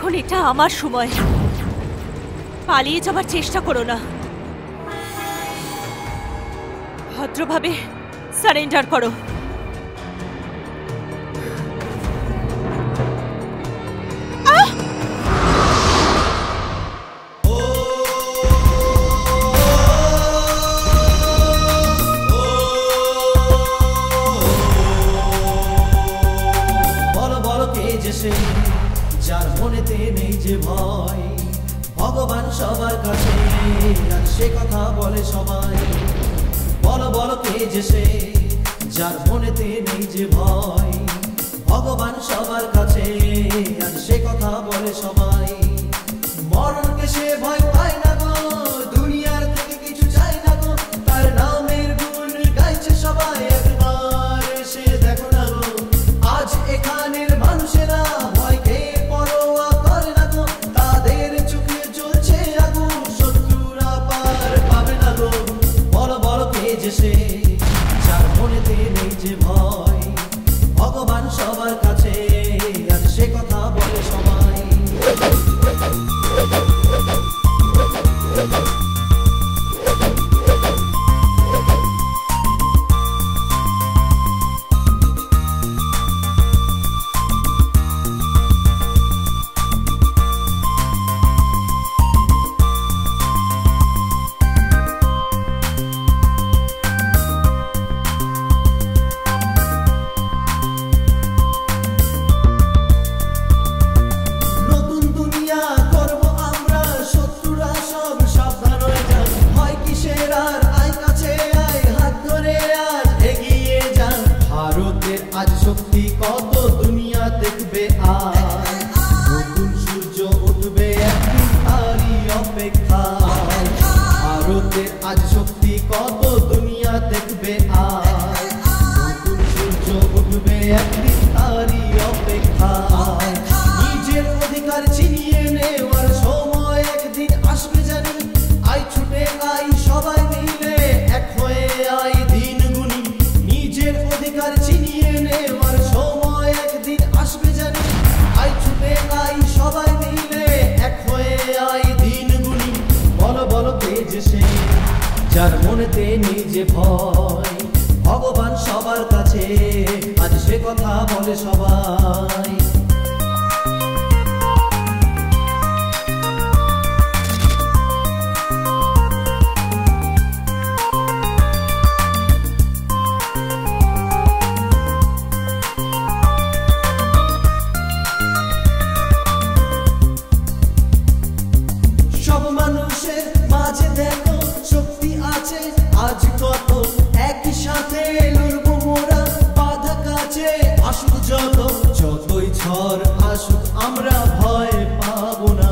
এখন এটা আমার সময়, পালিয়ে যাবার চেষ্টা করো না, ভদ্রভাবে সারেন্ডার করো। যার মনেতে নেই যে ভয়, ভগবান সবার কাছে আর সে কথা বলে সবাই। বলো বলো কে যে সে, যার মনেতে নেই যে ভয়, ভগবান সবার কাছে আর সে কথা বলে সবাই। মরণকে সে ভয় পায় না গো, দুনিয়ার থেকে কিছু চায় না গো, তার নামের গুণ গাইছে সবাই। একবার সে দেখো না গো, আজ এখানের মানুষেরা ভয়কে পরোয়া করে না গো, তাদের চোখে জ্বলছে আগুন, শত্রুরা পার পাবে না গো। বলো বলো কে যে সে, যার মনেতে নেই যে ভয়, ভগবান সবার কাছে আর সে কথা বলে সবাই। যার মনেতে নেই যে ভয়, ভগবান সবার কাছে আজ সে কথা বলে সবাই। সব মানুষের মাঝে দেখো শক্তি আছে, আজ কত একই সাথে লড়বো মোরা, বাধা কাছে আসুক যত, যতই ঝড় আসুক আমরা ভয় পাবো না।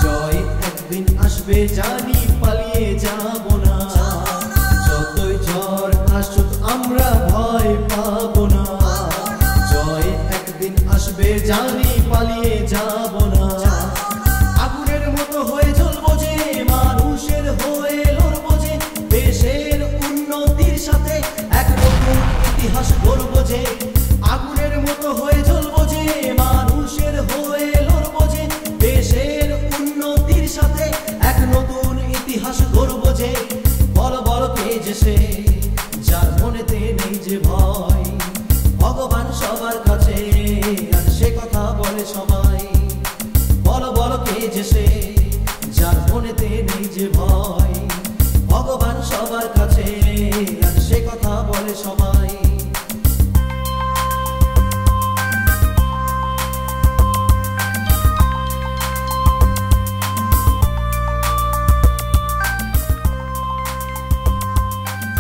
জয় একদিন আসবে জানি, পালিয়ে যাবো না। যতই ঝড় আসুক আমরা ভয় পাবো না। জয় একদিন আসবে জানি, পালিয়ে যাবো না। আগুনের মতো হয়ে জ্বলবো যে, মানুষের হয়ে লড়বো যে, দেশের উন্নতির সাথে এক নতুন ইতিহাস গড়বো যে। আগুনের মতো হয়ে জ্বলবো যে, মানুষের হয়ে লড়বো যে, দেশের উন্নতির সাথে এক নতুন ইতিহাস গড়বো যে। বলো বলো কে যে সে, যার মনেতে নেই যে ভয়, ভগবান সবার কাছে আর সে কথা বলে সবাই। বলো বলো কে যে সে, যার মনেতে নেই যে ভয়, ভগবান সবার কাছে আর সে কথা বলে সবাই।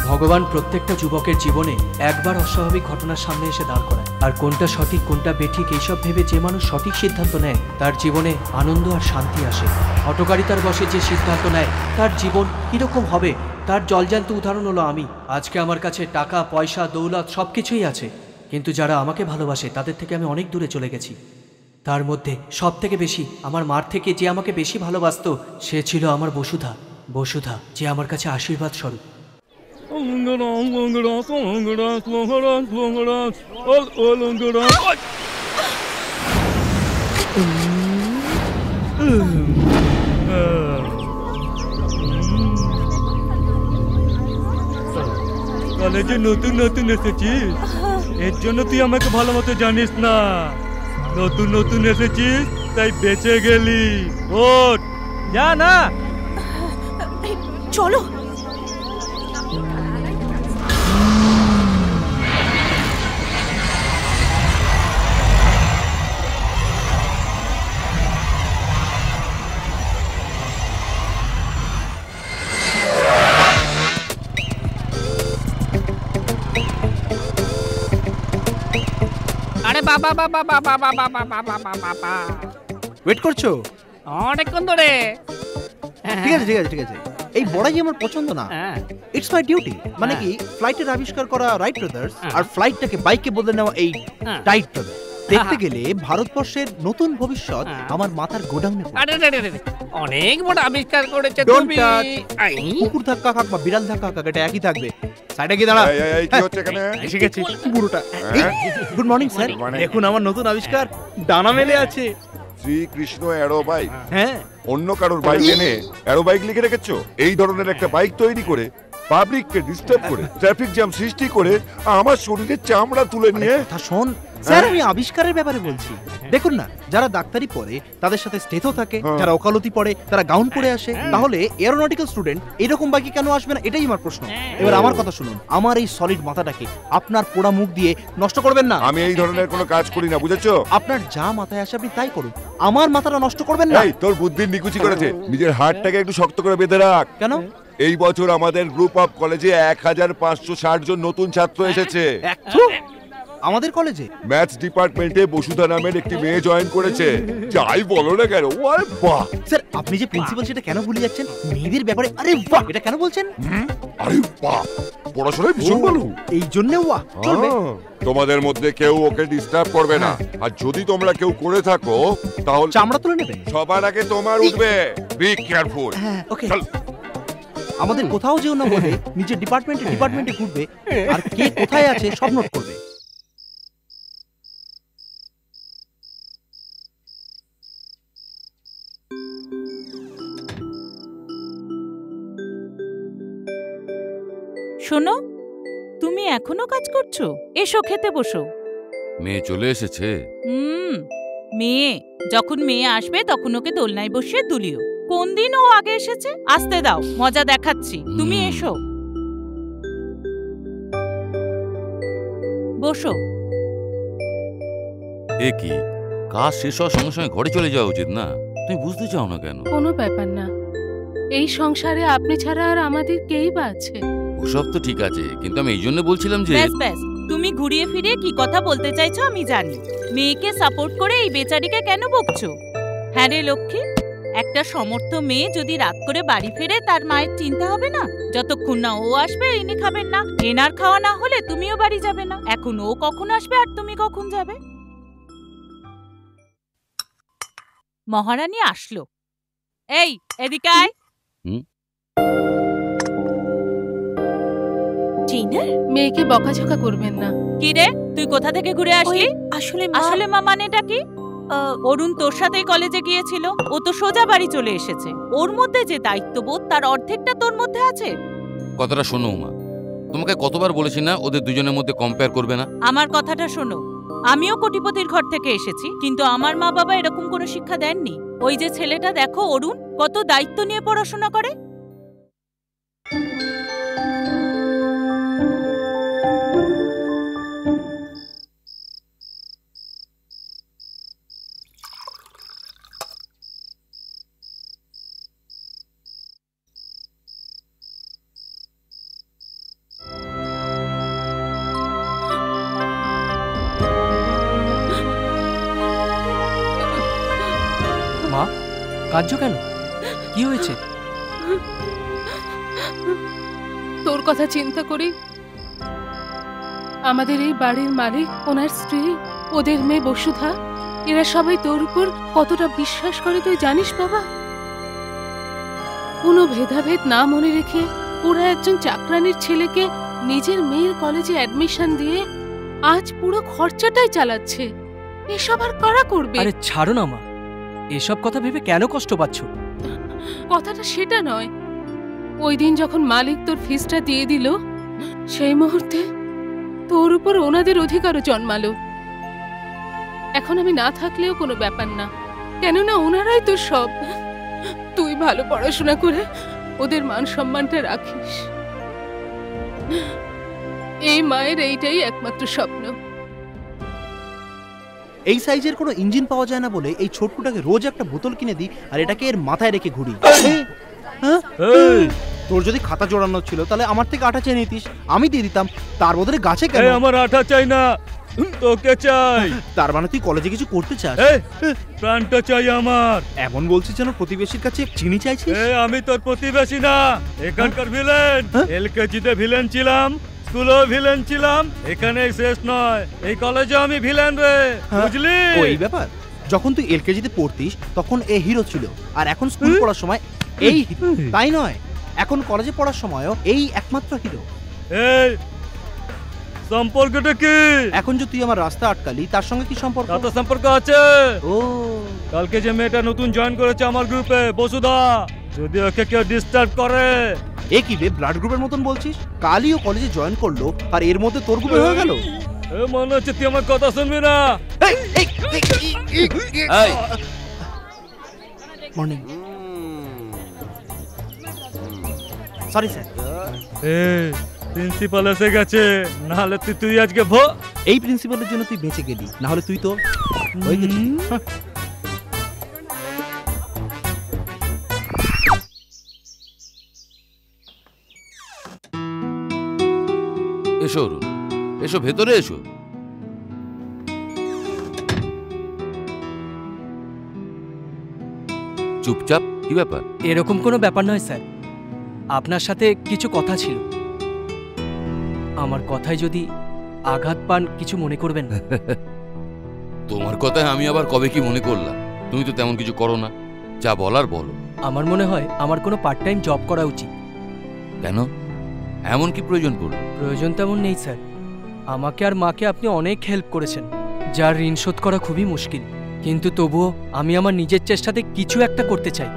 ভগবান প্রত্যেকটা যুবকের জীবনে একবার অস্বাভাবিক ঘটনার সামনে এসে দাঁড় করায়, আর কোনটা সঠিক কোনটা বেঠিক এইসব ভেবে যে মানুষ সঠিক সিদ্ধান্ত নেয় তার জীবনে আনন্দ আর শান্তি আসে। হঠকারিতার বশে যে সিদ্ধান্ত নেয় তার জীবন কিরকম হবে তার জলজান্ত উদাহরণ হলো আমি। আজকে আমার কাছে টাকা পয়সা দৌলত সব কিছুই আছে, কিন্তু যারা আমাকে ভালোবাসে তাদের থেকে আমি অনেক দূরে চলে গেছি। তার মধ্যে সব থেকে বেশি আমার মার থেকে যে আমাকে বেশি ভালোবাসতো সে ছিল আমার বসুধা। বসুধা যে আমার কাছে আশীর্বাদ স্বরূপ। কলেজে নতুন নতুন এসেছিস, এর জন্য তুই আমাকে ভালো মতো জানিস না। নতুন নতুন এসেছিস তাই বেঁচে গেলি। ওঠ, যা না। চলো। আরে বাবা বাবা বাবা বাবা বাবা বাবা, ওয়েট করছো? অনেকক্ষণ ধরে। ঠিক আছে ঠিক আছে ঠিক আছে, এই বড়াই আমার পছন্দ না। It's my duty. মানে কি, ফ্লাইটের আবিষ্কার করা রাইট ব্রাদার্স আর ফ্লাইটটাকে বাইকে বদলে নেওয়া এই টাইট ব্রাদার্স। দেখতে গেলে ভারতবর্ষের নতুন ভবিষ্যৎ আমার মাথার গোডাউনে। অনেক বড় আবিষ্কার করেছে তুমি। কুকুর ধাক্কা খাক বা বিড়াল ধাক্কা খাক, এটা একই থাকবে। সাইডে গিয়ে দাঁড়া। কি হচ্ছে এখানে? এসে গেছি বুড়োটা। Good morning sir. দেখুন আমার নতুন আবিষ্কার, ডানা মেলে আছে। Shrikrishna aero bike. হ্যাঁ, অন্য কারোর বাইক এনে অ্যারো বাইক লিখে রেখেছো? এই ধরনের একটা বাইক তৈরি করে পাবলিককে ডিস্টার্ব করে ট্রাফিক জ্যাম সৃষ্টি করে আমার শরীরের চামড়া তুলে নিয়ে। শোন স্যার, আমি আবিষ্কারের ব্যাপারে বলছি। দেখুন না, যারা ডাক্তারি পড়ে তাদের সাথে স্টেথো থাকে, যারা ওকালতি পড়ে তারা গাউন পরে আসে, তাহলে এরোনটিক্যাল স্টুডেন্ট এরকম বাইকে কেন আসবে না, এটাই আমার প্রশ্ন। এবার আমার কথা শুনুন, আমার এই সলিড মাথাটাকে আপনার পোড়া মুখ দিয়ে নষ্ট করবেন না। আমি এই ধরনের কোনো কাজ করি না, বুঝেছো? আপনার যা মাথায় আসে আপনি তাই করুন, আমার মাথাটা নষ্ট করবেন না। এই তোর বুদ্ধির নিকুচি করেছে, নিজের হাতটাকে একটু শক্ত করে বেঁধে রাখ। কেন? এই বছর আমাদের গ্রুপ অফ কলেজে 1560 জন নতুন ছাত্র এসেছে। আমাদের কলেজে ম্যাথস ডিপার্টমেন্টে বসুধা নামের একটি মেয়ে জয়েন করেছে। যাই বলো না কেন, আরে বাহ। স্যার, আপনি যে প্রিন্সিপাল সেটা কেন ভুলে যাচ্ছেন? মেয়েদের ব্যাপারে আরে বাহ এটা কেন বলছেন? আরে বাহ, পড়াশোনায় ভীষণ ভালো, এই জন্য বাহ চলবে। তোমাদের মধ্যে কেউ ওকে ডিস্টার্ব করবে না, আর যদি তোমরা কেউ করে থাকো তাহলে চামড়া তুলে নেবেন। সবার আগে তোমার উঠবে। Be careful. হ্যাঁ, ওকে। আমাদের কোথাও যেও না বলে নিজের ডিপার্টমেন্টে ঘুরবে, আর কে কোথায় আছে সব নোট করবে। শোনো, তুমি এখনো কাজ করছো? এসো খেতে বসো। মেয়ে চলে এসেছে? মেয়ে যখন মেয়ে আসবে তখন ওকে দোলনায় বসিয়ে দুলিও। কোন দিন ও আগে এসেছে? আসতে দাও, মজা দেখাচ্ছি। তুমি এসো, বসো। এ কি, কাজ শেষ হওয়ার সঙ্গে সঙ্গে ঘরে চলে যাওয়া উচিত না? তুমি বুঝতে চাও না কেন? কোনো ব্যাপার না, এই সংসারে আপনি ছাড়া আর আমাদের কেই বা আছে। ওসব তো ঠিক আছে, কিন্তু আমি এই জন্য বলছিলাম যে ব্যাস ব্যাস, তুমি ঘুরিয়ে ফিরিয়ে কি কথা বলতে চাইছো আমি জানি। মেয়েকে সাপোর্ট করে এই বেচারিকে কেন বকছো? হ্যাঁ রে লক্ষ্মী, একটা সমর্থ মেয়ে যদি রাত করে বাড়ি ফেরে তার মায়ের চিন্তা হবে না? যতক্ষণ না ও আসবে ইনি খাবেন না, এনার খাওয়া না হলে তুমিও বাড়ি যাবে না। এখন ও কখন আসবে আর তুমি কখন যাবে? মহারানী আসলো। এই এদিকে আয়। মেয়েকে বকাঝকা করবেন না। কি রে, তুই কোথা থেকে ঘুরে আসলি? আসলে মা মানেটা কি? অরুণ তোর সাথেই কলেজে গিয়েছিল, ও তো সোজা বাড়ি চলে এসেছে। ওর মধ্যে যে দায়িত্ববোধ তার অর্ধেকটা তোর মধ্যে আছে। কথাটা শোনো মা, তোমাকে কতবার বলেছি না ওদের দুজনের মধ্যে কম্পেয়ার করবে না? আমার কথাটা শোনো, আমিও কোটিপতির ঘর থেকে এসেছি, কিন্তু আমার মা বাবা এরকম কোনো শিক্ষা দেননি। ওই যে ছেলেটা দেখো অরুণ, কত দায়িত্ব নিয়ে পড়াশোনা করে। মা, কাঁদছো কেন? কি হয়েছে? তোর কথা চিন্তা করি আমাদের এই বাড়ির মালিক, ওনার স্ত্রী, ওদের মেয়ে বসুধা, এরা সবাই তোর উপর কতটা বিশ্বাস করে তুই জানিস বাবা? কোনো ভেদাভেদ না মনে রেখে ওরা একজন চাকরানির ছেলেকে নিজের মেয়ের কলেজে অ্যাডমিশন দিয়ে আজ পুরো খরচাটাই চালাচ্ছে। এসব আর কারা করবে? আরে ছাড়ো না মা, এসব কথা ভেবে কেন কষ্ট পাচ্ছ? কথাটা সেটা নয়। ওই দিন যখন মালিক তোর ফিসটা দিয়ে দিল, সেই মুহূর্তে তোর উপর ওনাদের অধিকারও জন্মালো। এখন আমি না থাকলেও কোনো ব্যাপার না, কেননা ওনারাই তোর সব। তুই ভালো পড়াশোনা করে ওদের মান সম্মানটা রাখিস, এই মায়ের এইটাই একমাত্র স্বপ্ন। এই সাইজের কোনো ইঞ্জিন পাওয়া যায় না বলে এই ছোট্টটাকে রোজ একটা বোতল কিনে দিই আর এটাকে এর মাথায় রেখে ঘুরি। তোর যদি খাতা জোড়ানো ছিল তাহলে আমার থেকে আটা চেয়ে নিতিস, আমি দিয়ে দিতাম। তার বদলে গাছে কেন? আমার আটা চাই না, তোকে চাই। তার মানে তুই কলেজে কিছু করতে চাস? প্রাণটা চাই আমার। এমন বলছিস যেন প্রতিবেশীর কাছে চিনি চাইছিস। আমি তোর প্রতিবেশী না, এখানকার ভিলেন। এলকেজিতে ভিলেন ছিলাম, স্কুলেও ভিলেন ছিলাম, এখানে শেষ নয়, এই কলেজে আমি ভিলেন রে, বুঝলি? ওই ব্যাপার। যখন তুই এলকেজিতে পড়তিস তখন এ হিরো ছিল, আর এখন স্কুল পড়ার সময় এই হিরো। তাই নয়, এখন কলেজে পড়ার সময়ও এই একমাত্র হিরো। এই সম্পর্কটা কি? এখন যে তুই আমার রাস্তা আটকালি, তার সঙ্গে কি সম্পর্ক? কত সম্পর্ক আছে। ও, কালকে যে মেয়েটা নতুন জয়েন করেছে আমার গ্রুপে, বসুধা, যদি ওকে কেউ ডিস্টার্ব করে। এ কি রে, ব্লাড গ্রুপের মতন বলছিস? কালই ও কলেজে জয়েন করলো আর এর মধ্যে তোর গ্রুপে হয়ে গেল। মনে হচ্ছে তুই আমার কথা শুনবি না। মর্নিং। Sorry sir. প্রিন্সিপাল এসে গেছে, না হলে তুই আজকে এই প্রিন্সিপালের জন্য তুই বেঁচে গেলি, না হলে তুই তো হয়ে গেলি। এসো অরুণ, এসো ভেতরে এসো। চুপচাপ, কি ব্যাপার? এরকম কোনো ব্যাপার নয় স্যার, আপনার সাথে কিছু কথা ছিল। আমার কথায় যদি আঘাত পান কিছু মনে করবেন না। তোমার কথায় আমি আবার কবে কি মনে করলাম? তুমি তো তেমন কিছু করো না, যা বলার বলো। আমার মনে হয় আমার কোনো পার্ট টাইম জব করা উচিত। কেন, এমন কি প্রয়োজন পড়ল? প্রয়োজন তেমন নেই স্যার, আমাকে আর মাকে আপনি অনেক হেল্প করেছেন, যার ঋণ শোধ করা খুবই মুশকিল। কিন্তু তবুও আমি আমার নিজের চেষ্টাতে কিছু একটা করতে চাই।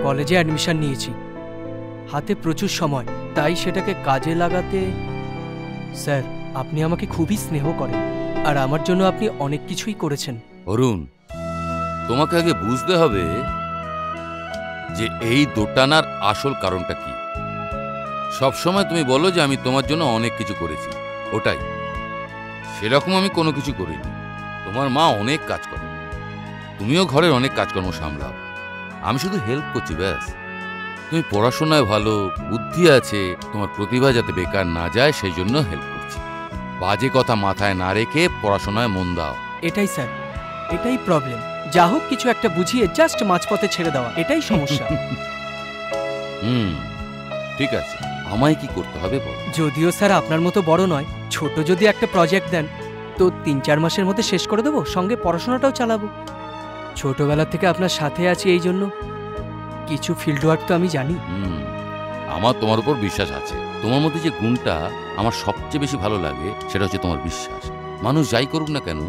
কলেজে অ্যাডমিশন নিয়েছি, হাতে প্রচুর সময়, তাই সেটাকে কাজে লাগাতে। স্যার, আপনি আমাকে খুবই স্নেহ করেন, আর আমার জন্য আপনি অনেক কিছুই করেছেন। অরুণ, তোমাকে আগে বুঝতে হবে যে এই দোটানার আসল কারণটা কি। সবসময় তুমি বলো যে আমি তোমার জন্য অনেক কিছু করেছি, ওটাই। সেরকম আমি কোনো কিছু করিনি। তোমার মা অনেক কাজ করে, তুমিও ঘরের অনেক কাজকর্ম সামলাও, আমি শুধু হেল্প করছি, ব্যাস। তুমি পড়াশোনায় ভালো, বুদ্ধি আছে, তোমার প্রতিভা যাতে বেকার না যায় সেই জন্য হেল্প করছি। বাজে কথা মাথায় না রেখে পড়াশোনায় মন দাও। এটাই স্যার, এটাই প্রবলেম। যা হোক কিছু একটা বুঝিয়ে জাস্ট মাঝপথে ছেড়ে দেওয়া, এটাই সমস্যা। ঠিক আছে, আমায় কি করতে হবে বল? যদিও স্যার আপনার মতো বড় নয়, ছোট যদি একটা প্রজেক্ট দেন তো 3-4 মাসের মধ্যে শেষ করে দেবো, সঙ্গে পড়াশোনাটাও চালাবো। ছোটবেলা থেকে আপনার সাথে আছি, এই জন্য কিছু ফিল্ড ওয়ার্ক তো আমি জানি। আমার তোমার উপর বিশ্বাস আছে। তোমার মধ্যে যে গুণটা আমার সবচেয়ে বেশি ভালো লাগে সেটা হচ্ছে তোমার বিশ্বাস। মানুষ যাই করুক না কেন,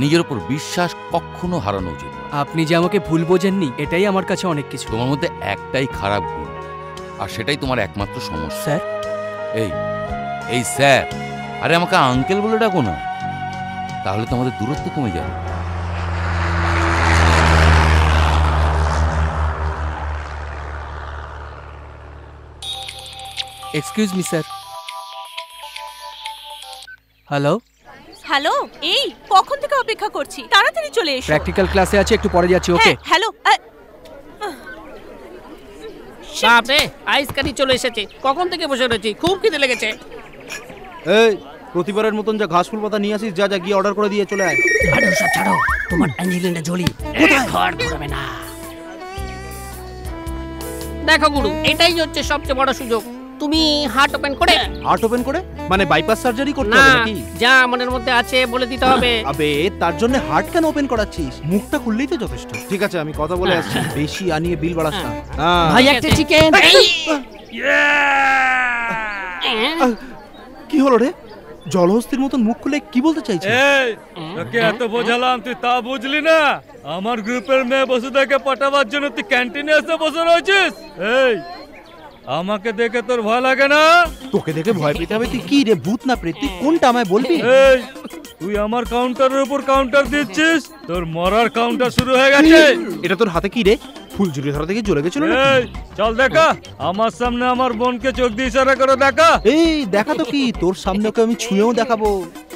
নিজের উপর বিশ্বাস কখনো হারানো উচিত না। আপনি যে আমাকে ভুল বোঝেননি, এটাই আমার কাছে অনেক কিছু। তোমার মধ্যে একটাই খারাপ গুণ, আর সেটাই তোমার একমাত্র সমস্যা। স্যার? এই স্যার, আরে আমাকে আঙ্কেল বলে ডাকো না, তাহলে তো আমাদের দূরত্ব কমে যাবে। Excuse me sir. Hello hello, এই কখন থেকে অপেক্ষা করছি, তাড়াতাড়ি চলে এসো। প্র্যাকটিক্যাল ক্লাসে আছে, একটু পরে যাচ্ছি। Okay hello. বাপরে, আইসকারি চলে এসেছে, কখন থেকে বসে রয়েছি, খুব খিদে লেগেছে। এই প্রতিবারের মতন যা ঘাস ফুল পাতা নিয়ে আসিস, যা যা গিয়ে অর্ডার করে দিয়ে চলে আয়। আরে সব ছাড়ো, তোমার অ্যাঞ্জেলিনা জোলি ঘর ঘুরবে না। দেখো গুরু, এটাই হচ্ছে সবচেয়ে বড় সুযোগ। তুমি হার্ট ওপেন করে। হার্ট ওপেন করে মানে বাইপাস সার্জারি করতে না, হবে নাকি? যা মনের মধ্যে আছে বলে দিতে হবে। আবে তার জন্য হার্ট কেন ওপেন করাচ্ছিস? মুখটা খুললেই তো যথেষ্ট। ঠিক আছে, আমি কথা বলে আসছি, বেশি আনিয়ে বিল বাড়াস না। ভাই একটা চিকেন। কি হলো রে? জলহস্তির মতন মুখ খুলে কি বলতে চাইছে? এই তোকে এত বোঝালাম তুই তা বুঝলি না? আমার গ্রুপের মেয়ে বসুদাকে পটাবার জন্য তুই ক্যান্টিনে এসে বসে রয়েছিস? এই আমাকে দেখে তোর ভয় লাগে না? তোকে দেখে ভয় পেতে হবে? তুই কি রে, ভূত না প্রেত? তুই কোনটা আমায় বলবি? এই তুই আমার কাউন্টারের উপর কাউন্টার দিচ্ছিস, তোর মরার কাউন্টার শুরু হয়ে গেছে। এটা তোর হাতে কি রে? ফুলঝুরি ধরা থেকে জ্বলে গেছিল না? এই চল দেখা, আমার সামনে আমার বোনকে চোখ দিয়ে ইশারা করে দেখা। এই দেখা তো কি, তোর সামনে ওকে আমি ছুঁয়েও দেখাবো,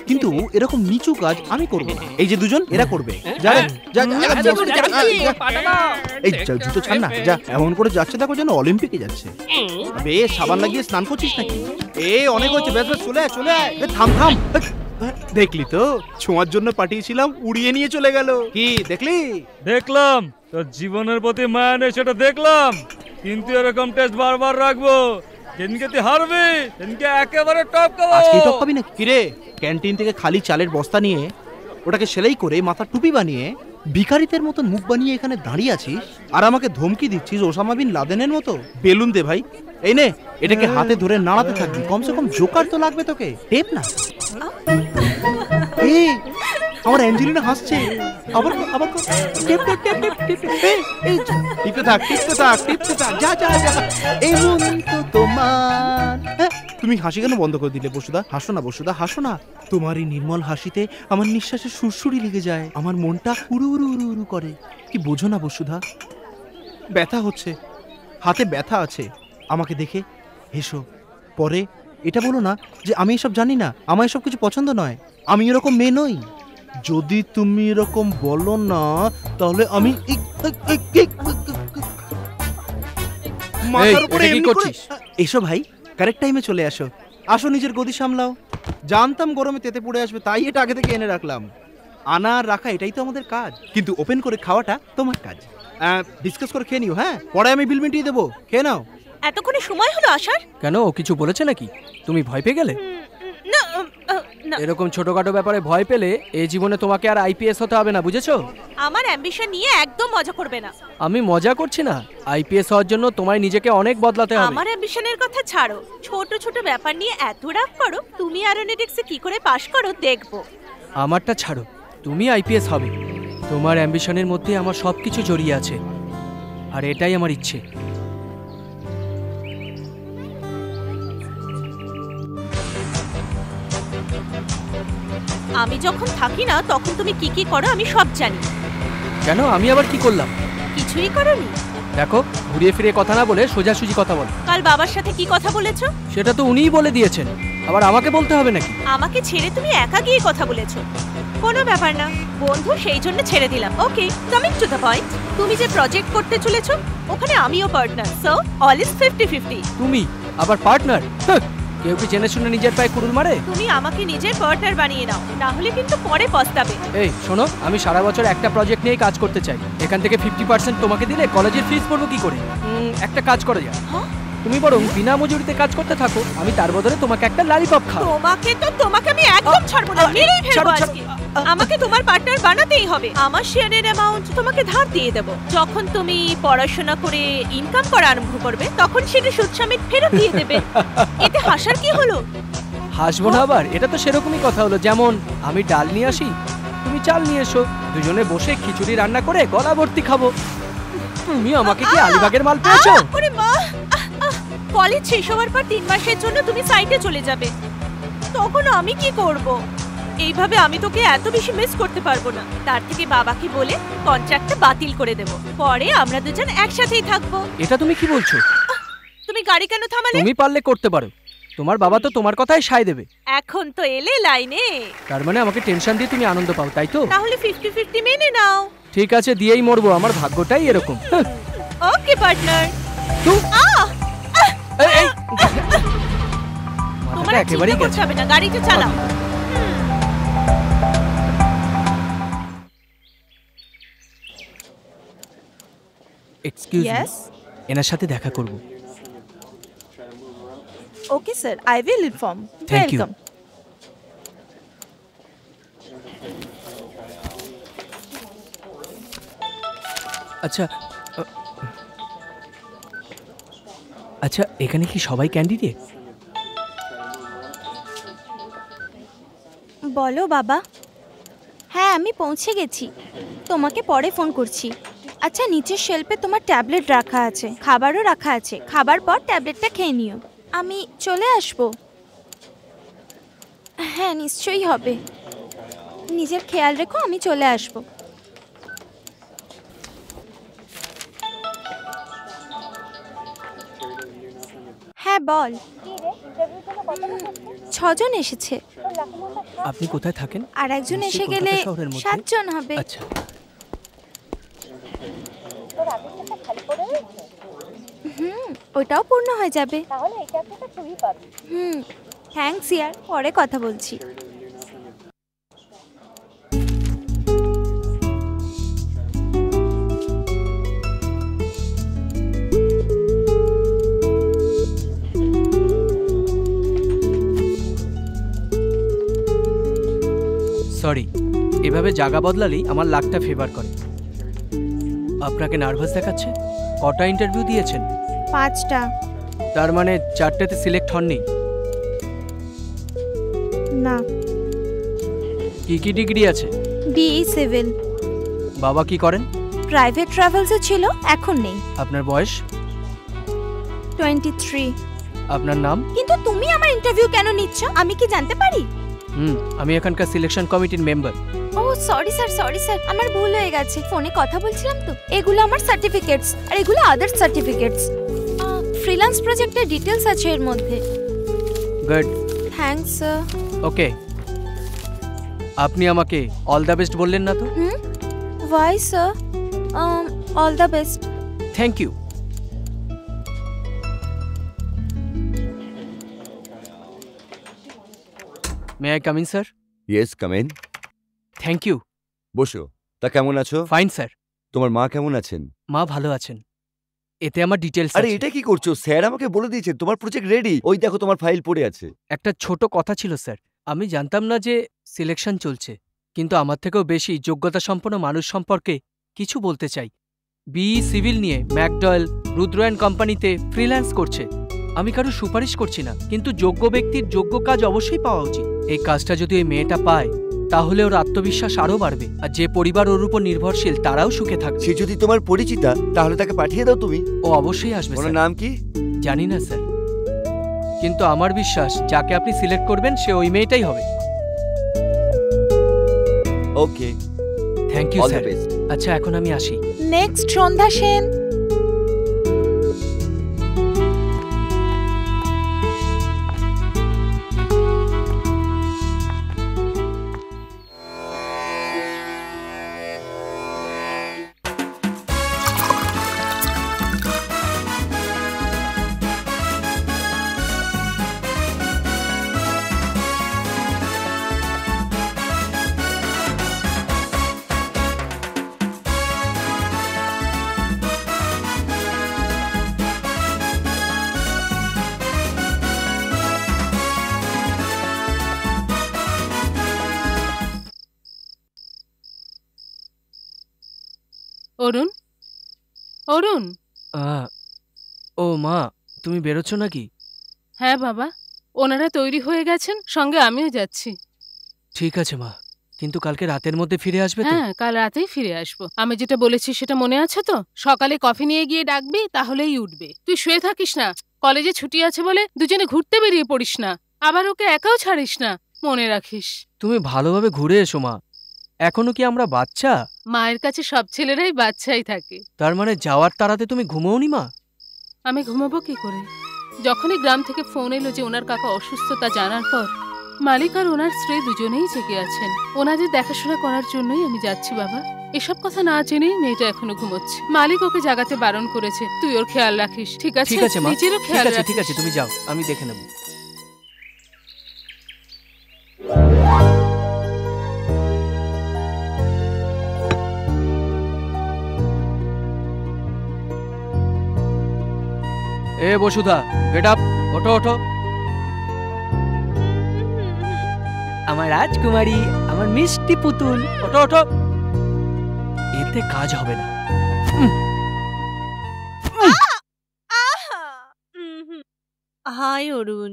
কিন্তু এরকম নিচু কাজ আমি করব না। এই যে দুজন এরা করবে। যা যা এই জুতো ছাড় না, যা। এমন করে যাচ্ছে দেখো যেন অলিম্পিকে যাচ্ছে। আবে সাবান লাগিয়ে স্নান করছিস নাকি? অনেক হচ্ছে, ব্যাস ব্যাস, চলে আয় চলে আয়। থাম থাম, দেখলি তো ছোঁয়ার জন্য পাঠিয়েছিলাম, উড়িয়ে নিয়ে চলে গেল। কি দেখলি? দেখলাম তোর জীবনের প্রতি মায়া নেই সেটা দেখলাম, কিন্তু এরকম টেস্ট বারবার রাখবো। যেদিনকে তুই হারবি সেদিনকে একেবারে টপ খাবো। আজকেই টপ খাবি নাকি? কিরে, ক্যান্টিন থেকে খালি চালের বস্তা নিয়ে ওটাকে সেলাই করে মাথা টুপি বানিয়ে ভিখারিদের মতন মুখ বানিয়ে এখানে দাঁড়িয়ে আছিস আর আমাকে ধমকি দিচ্ছিস ওসামা বিন লাদেনের মতো? বেলুন দে ভাই, এই নে, এটাকে হাতে ধরে নাড়াতে থাকবি। কমসে কম জোকার তো লাগবে তোকে, টেপ না। এই আমার অ্যাঞ্জেলিনা হাসছে, আবার আবার টেপ টেপ টেপ টেপ টেপ। এই টিপতে থাক টিপতে থাক টিপতে থাক, যা যা যা। এই মন তো তোমার। তুমি হাসি কেন বন্ধ করে দিলে বসুদা? হাসো না বসুদা, হাসো না। তোমার এই নির্মল হাসিতে আমার নিঃশ্বাসে সুরসুরি লেগে যায়, আমার মনটা উড়ু উড়ু উড়ু উড়ু করে। কি বোঝো না বসুধা? ব্যথা হচ্ছে, হাতে ব্যথা আছে। আমাকে দেখে হেসো, পরে এটা বলো না যে আমি এসব জানি না, আমার এসব কিছু পছন্দ নয়, আমি এরকম মেয়ে নই। যদি তুমি এরকম বলো না তাহলে আমি মাথার উপরে এমনি করে। এসো ভাই, কারেক্ট টাইমে চলে আসো। আসো, নিজের গদি সামলাও। জানতাম গরমে তেতে পড়ে আসবে, তাই এটা আগে থেকে এনে রাখলাম। আনা আর রাখা এটাই তো আমাদের কাজ, কিন্তু ওপেন করে খাওয়াটা তোমার কাজ। ডিসকাস করে খেয়ে নিও, হ্যাঁ? পরে আমি বিল মিটিয়ে দেবো, খেয়ে নাও। এতক্ষণে সময় হলো আসার? কেন, ও কিছু বলেছে নাকি? তুমি ভয় পেয়ে গেলে? না, এরকম ছোটখাটো ব্যাপারে ভয় পেলে এই জীবনে তোমাকে আর আইপিএস হতে হবে না, বুঝেছো? আমার অ্যাম্বিশন নিয়ে একদম মজা করবে না। আমি মজা করছি না, আইপিএস হওয়ার জন্য তোমায় নিজেকে অনেক বদলাতে হবে। আমার অ্যাম্বিশনের কথা ছাড়ো, ছোট ছোট ব্যাপার নিয়ে এত রাগ করো। তুমি অ্যারোনটিক্সে কি করে পাশ করো দেখবো। আমারটা ছাড়ো, তুমি আইপিএস হবে। তোমার অ্যাম্বিশনের মধ্যে আমার সবকিছু জড়িয়ে আছে, আর এটাই আমার ইচ্ছে। আমি যখন থাকি না তখন তুমি কি কি করো আমি সব জানি। কেন, আমি আবার কি করলাম? কিছুই করোনি। দেখো, ঘুরিয়ে ফিরে কথা না বলে সোজাসুজি কথা বলো। কাল বাবার সাথে কি কথা বলেছো? সেটা তো উনিই বলে দিয়েছেন, আবার আমাকে বলতে হবে নাকি? আমাকে ছেড়ে তুমি একা গিয়ে কথা বলেছো। কোনো ব্যাপার না, বন্ধু সেই জন্য ছেড়ে দিলাম। ওকে, কামিং টু দ্য পয়েন্ট। তুমি যে প্রজেক্ট করতে চলেছো ওখানে আমিও পার্টনার, সো অল ইজ 50-50। তুমি আবার পার্টনার? কেউ কি জেনে শুনে নিজের পায়ে কুড়ুল মারে? তুমি আমাকে নিজের পার্টনার বানিয়ে নাও, না হলে কিন্তু পরে পস্তাবে। এই শোনো, আমি সারা বছর একটা প্রজেক্ট নিয়েই কাজ করতে চাই। এখান থেকে 50% তোমাকে দিলে কলেজের ফিস পড়বো কি করে? একটা কাজ করে যাও, তুমি বরং বিনা মজুরিতে কাজ করতে থাকো, আমি তার বদলে তোমাকে একটা ললিপপ খাও। তোমাকে আমি একদম ছাড়বো না, মেরেই ফেলবো আজকে। আমাকে তোমার পার্টনার বানাতেই হবে। আমার শেয়ারের অ্যামাউন্ট তোমাকে ধার দিয়ে দেব। যখন তুমি পড়াশোনা করে ইনকাম করা আরম্ভ করবে তখন সেটা সুদ সমেত ফেরত দিয়ে দেবে। এতে হাসার কি হলো? হাসবো না আবার? এটা তো সেরকমই কথা হলো, যেমন আমি ডাল নিয়ে আসি, তুমি চাল নিয়ে এসো, দুজনে বসে খিচুড়ি রান্না করে গলা ভর্তি খাবো। তুমি আমাকে কি আলিবাগের মাল পেয়েছো? ওরে মা, কলেজ শেষ হওয়ার পর 3 মাসের জন্য তুমি সাইটে চলে যাবে, তখন আমি কি করব? এইভাবে আমি তোকে এত বেশি মিস করতে পারবো না। তার থেকে বাবাকে বলে কন্ট্রাক্টটা বাতিল করে দেব, পরে আমরা দুজন একসাথেই থাকবো। এটা তুমি কি বলছো? তুমি গাড়ি কেন থামালে? তুমি পারলে করতে পারো, তোমার বাবা তো তোমার কথাই সায় দেবে। এখন তো এলে লাইনে, তার মানে আমাকে টেনশন দিয়ে তুমি আনন্দ পাও, তাই তো? তাহলে 50-50 মেনে নাও। ঠিক আছে, দিয়েই মরবো, আমার ভাগ্যটাই এরকম। ওকে পার্টনার। তোমার একেবারেই গেছে হবে না, গাড়িটা চালাও। এক্সকিউজ মি, এনার সাথে দেখা করব। Okay sir, I will inform. Thank you. আচ্ছা আচ্ছা, এখানে কি সবাই ক্যান্ডিডেট? বলো বাবা। হ্যাঁ আমি পৌঁছে গেছি, তোমাকে পরে ফোন করছি। আচ্ছা নিচের শেলফে তোমার ট্যাবলেট রাখা আছে, খাবারও রাখা আছে, খাবার পর ট্যাবলেটটা খেয়ে নিও। আমি চলে আসবো। হ্যাঁ নিশ্চয়ই হবে, নিজের খেয়াল রেখো, আমি চলে আসবো। হ্যাঁ বল। 6 জন এসেছে। আপনি কোথায় থাকেন? আর একজন এসে নিশ্চয়ই গেলে কলকাতা শহরের মধ্যে? 7 জন হবে। আচ্ছা। ওটাও পূর্ণ হয়ে যাবে। থ্যাঙ্কস ইয়ার, পরে কথা বলছি। সরি, এভাবে জায়গা বদলালেই আমার লাকটা ফেভার করে। আপনাকে নার্ভাস দেখাচ্ছে? কটা ইন্টারভিউ দিয়েছেন? 5টা। তার মানে 4টেতে সিলেক্ট হননি? না। কি কি ডিগ্রি আছে? BE civil. বাবা কি করেন? প্রাইভেট ট্রাভেলসে ছিল, এখন নেই। আপনার বয়স? 23। আপনার নাম? কিন্তু তুমি আমার ইন্টারভিউ কেন নিচ্ছ, আমি কি জানতে পারি? আমি এখানকার সিলেকশন কমিটির মেম্বার। ও সরি স্যার, আমার ভুল হয়ে গেছে, ফোনে কথা বলছিলাম তো। এগুলো আমার সার্টিফিকেটস, আর এগুলো আদার্স সার্টিফিকেটস। ফ্রিল্যান্স প্রজেক্টের ডিটেইলস আছে এর মধ্যে। গুড। Thanks sir. ওকে, আপনি আমাকে অল দ্য বেস্ট বললেন না তো? Why sir? All the best. Thank you. May I come in sir? Yes come in. Thank you. বসো। তা কেমন আছো? Fine sir. তোমার মা কেমন আছেন? মা ভালো আছেন। এতে আমার ডিটেইলস আরে আছে। এটা কি করছো? স্যার আমাকে বলে দিয়েছে তোমার প্রজেক্ট রেডি। ওই দেখো তোমার ফাইল পড়ে আছে। একটা ছোট কথা ছিল স্যার, আমি জানতাম না যে সিলেকশন চলছে, কিন্তু আমার থেকেও বেশি যোগ্যতা সম্পন্ন মানুষ সম্পর্কে কিছু বলতে চাই। বিই সিভিল নিয়ে ম্যাকডয়েল, রুদ্র অ্যান্ড কোম্পানিতে ফ্রিল্যান্স করছে। আমি কারো সুপারিশ করছি না, কিন্তু যোগ্য ব্যক্তির যোগ্য কাজ অবশ্যই পাওয়া উচিত। এই কাজটা যদি ওই মেয়েটা পায় তাহলে ওর আত্মবিশ্বাস আরও বাড়বে, আর যে পরিবার ওর উপর নির্ভরশীল তারাও সুখে থাকবে। সে যদি তোমার পরিচিতা তাহলে তাকে পাঠিয়ে দাও তুমি। ও অবশ্যই আসবে। ওর নাম কি? জানি না স্যার, কিন্তু আমার বিশ্বাস যাকে আপনি সিলেক্ট করবেন সে ওই মেয়েটাই হবে। ওকে, থ্যাংক ইউ স্যার। আচ্ছা এখন আমি আসি। নেক্সট সন্ধ্যা সেন। অরুণ, অরুণ। ও মা, তুমি বেরোচ্ছ নাকি? হ্যাঁ বাবা, ওনারা তৈরি হয়ে গেছেন, সঙ্গে আমিও যাচ্ছি। ঠিক আছে মা, কিন্তু কালকে রাতের মধ্যে ফিরে আসবে তো? হ্যাঁ, কাল রাতেই ফিরে আসবো। আমি যেটা বলেছি সেটা মনে আছে তো? সকালে কফি নিয়ে গিয়ে ডাকবি, তাহলেই উঠবে। তুই শুয়ে থাকিস না, কলেজে ছুটি আছে বলে দুজনে ঘুরতে বেরিয়ে পড়িস না, আবার ওকে একাও ছাড়িস না, মনে রাখিস। তুমি ভালোভাবে ঘুরে এসো মা। এখনো কি আমরা বাচ্চা? মায়ের কাছে সব ছেলেরাই বাচ্চাই থাকে। তার মানে যাওয়ার তাড়াতে তুমি ঘুমোওনি মা? আমি ঘুমাবো কি করে? যখনই গ্রাম থেকে ফোন এলো যে ওনার কাকা অসুস্থ তা জানার পর মালিক আর ওনার স্ত্রী দুজনেই জেগে আছেন। ওনাদের দেখাশোনা করার জন্যই আমি যাচ্ছি বাবা। এসব কথা না জেনেই মেয়েটা এখনো ঘুমোচ্ছে। মালিক ওকে জাগাতে বারণ করেছে, তুই ওর খেয়াল রাখিস। ঠিক আছে? ঠিক আছে মা, নিজেরও খেয়াল রাখিস। ঠিক আছে, তুমি যাও, আমি দেখে নেব। এ বসুধা, গেট আপ, ওঠো ওঠো। আমার রাজকুমারী, আমার মিষ্টি পুতুল, ওঠো ওঠো। এতে কাজ হবে না। হাই অরুণ,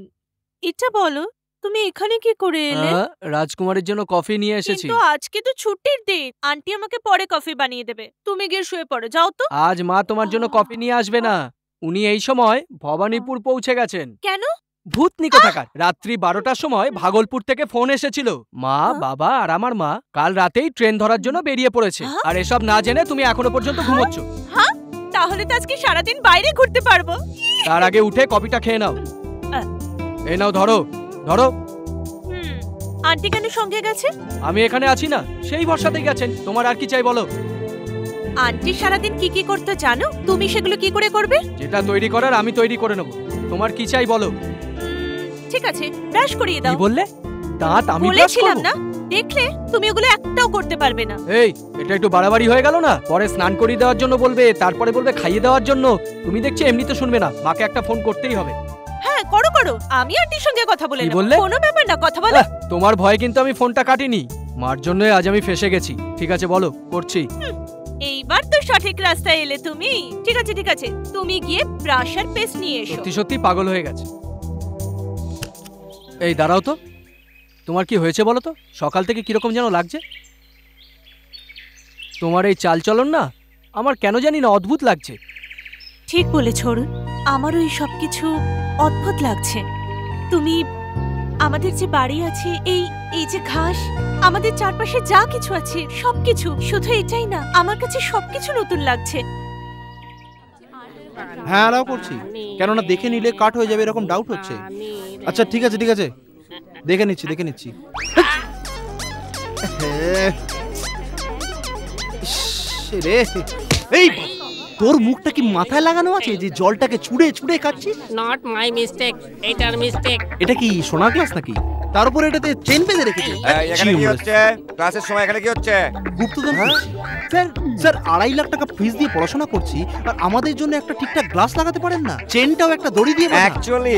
এটা বলো তুমি এখানে কি করে এলে? রাজকুমারের জন্য কফি নিয়ে এসেছি। কিন্তু আজকে তো ছুটির দিন, আন্টি আমাকে পরে কফি বানিয়ে দেবে। তুমি গিয়ে শুয়ে পড়ো, যাও তো। আজ মা তোমার জন্য কফি নিয়ে আসবে না। উনি এই সময় ভবানীপুর পৌঁছে গেছেন। কেন? ভূতনি কোথাকার। রাত্রি 12টার সময় ভাগলপুর থেকে ফোন এসেছিল। মা, বাবা আর আমার মা কাল রাতেই ট্রেন ধরার জন্য বেরিয়ে পড়েছে। আর এসব না জেনে তুমি এখনো পর্যন্ত ঘুমোচ্ছ। হ্যাঁ, তাহলে তো আজকে সারাদিন বাইরে ঘুরতে পারবো। তার আগে উঠে কফিটা খেয়ে নাও। এই নাও, ধরো ধরো। আন্টি কেন সঙ্গে গেছে? আমি এখানে আছি না, সেই ভরসাতেই গেছেন। তোমার আর কি চাই বলো? আন্টি সারাদিন কি কি করতে জানো? তুমি সেগুলো কি করে করবে? যেটা তৈরি করার আমি তৈরি করে নেব। তোমার কি চাই বলো? ঠিক আছে, ব্রাশ করিয়ে দাও। কি বললে? দাঁত আমি ব্রাশ করব? বলেছিলাম না, দেখলে তুমি ওগুলো একটাও করতে পারবে না। এই, এটা একটু বাড়াবাড়ি হয়ে গেল না? পরে স্নান করিয়ে দেওয়ার জন্য বলবে, তারপরে বলবে খাইয়ে দেওয়ার জন্য। তুমি দেখছি এমনিতে শুনবে না, মাকে একটা ফোন করতেই হবে। হ্যাঁ, করো করো, আমি আন্টির সঙ্গে কথা বলে নেব। কোনো ব্যাপার না, কথা বলো। তোমার ভয় কিন্তু আমি ফোনটা কাটিনি। মার জন্য আজ আমি ফেসে গেছি। ঠিক আছে, বলো, করছি। এইবার তো সঠিক রাস্তায় এলে তুমি। ঠিক আছে ঠিক আছে, তুমি গিয়ে ব্রাশ আর পেস্ট নিয়ে এসো। সত্যি সত্যি পাগল হয়ে গেছে। এই দাঁড়াও তো, তোমার কি হয়েছে বলো তো? সকাল থেকে কিরকম যেন লাগছে। তোমার এই চালচলন না আমার কেন জানি না অদ্ভুত লাগছে। ঠিক বলেছ অরুণ, আমারও এই সবকিছু অদ্ভুত লাগছে। তুমি, আমাদের যে বাড়ি আছে, এই যে ঘাস, আমাদের চারপাশে যা কিছু আছে সবকিছু, শুধু এটাই না, আমার কাছে সবকিছু নতুন লাগছে। হ্যাঁ, অ্যালাউ করছি। কেননা দেখে নিলে কাট হয়ে যাবে এরকম ডাউট হচ্ছে। আচ্ছা ঠিক আছে ঠিক আছে, দেখে নিচ্ছি। এই, তোর মুখটা কি মাথায় লাগানো আছে যে জলটাকে ছুঁড়ে ছুঁড়ে খাচ্ছিস? নট মাই মিস্টেক, এটার মিস্টেক। এটা কি সোনার গ্লাস নাকি? তার উপরে এটাতে চেন বেঁধে রেখেছে। এখানে কি হচ্ছে? ক্লাসের সময় এখানে কি হচ্ছে? গুপ্তধন করছি। স্যার 2.5 লাখ টাকা ফিস দিয়ে পড়াশোনা করছি, আর আমাদের জন্য একটা ঠিকঠাক গ্লাস লাগাতে পারেন না? চেনটাও একটা দড়ি দিয়ে। অ্যাকচুয়ালি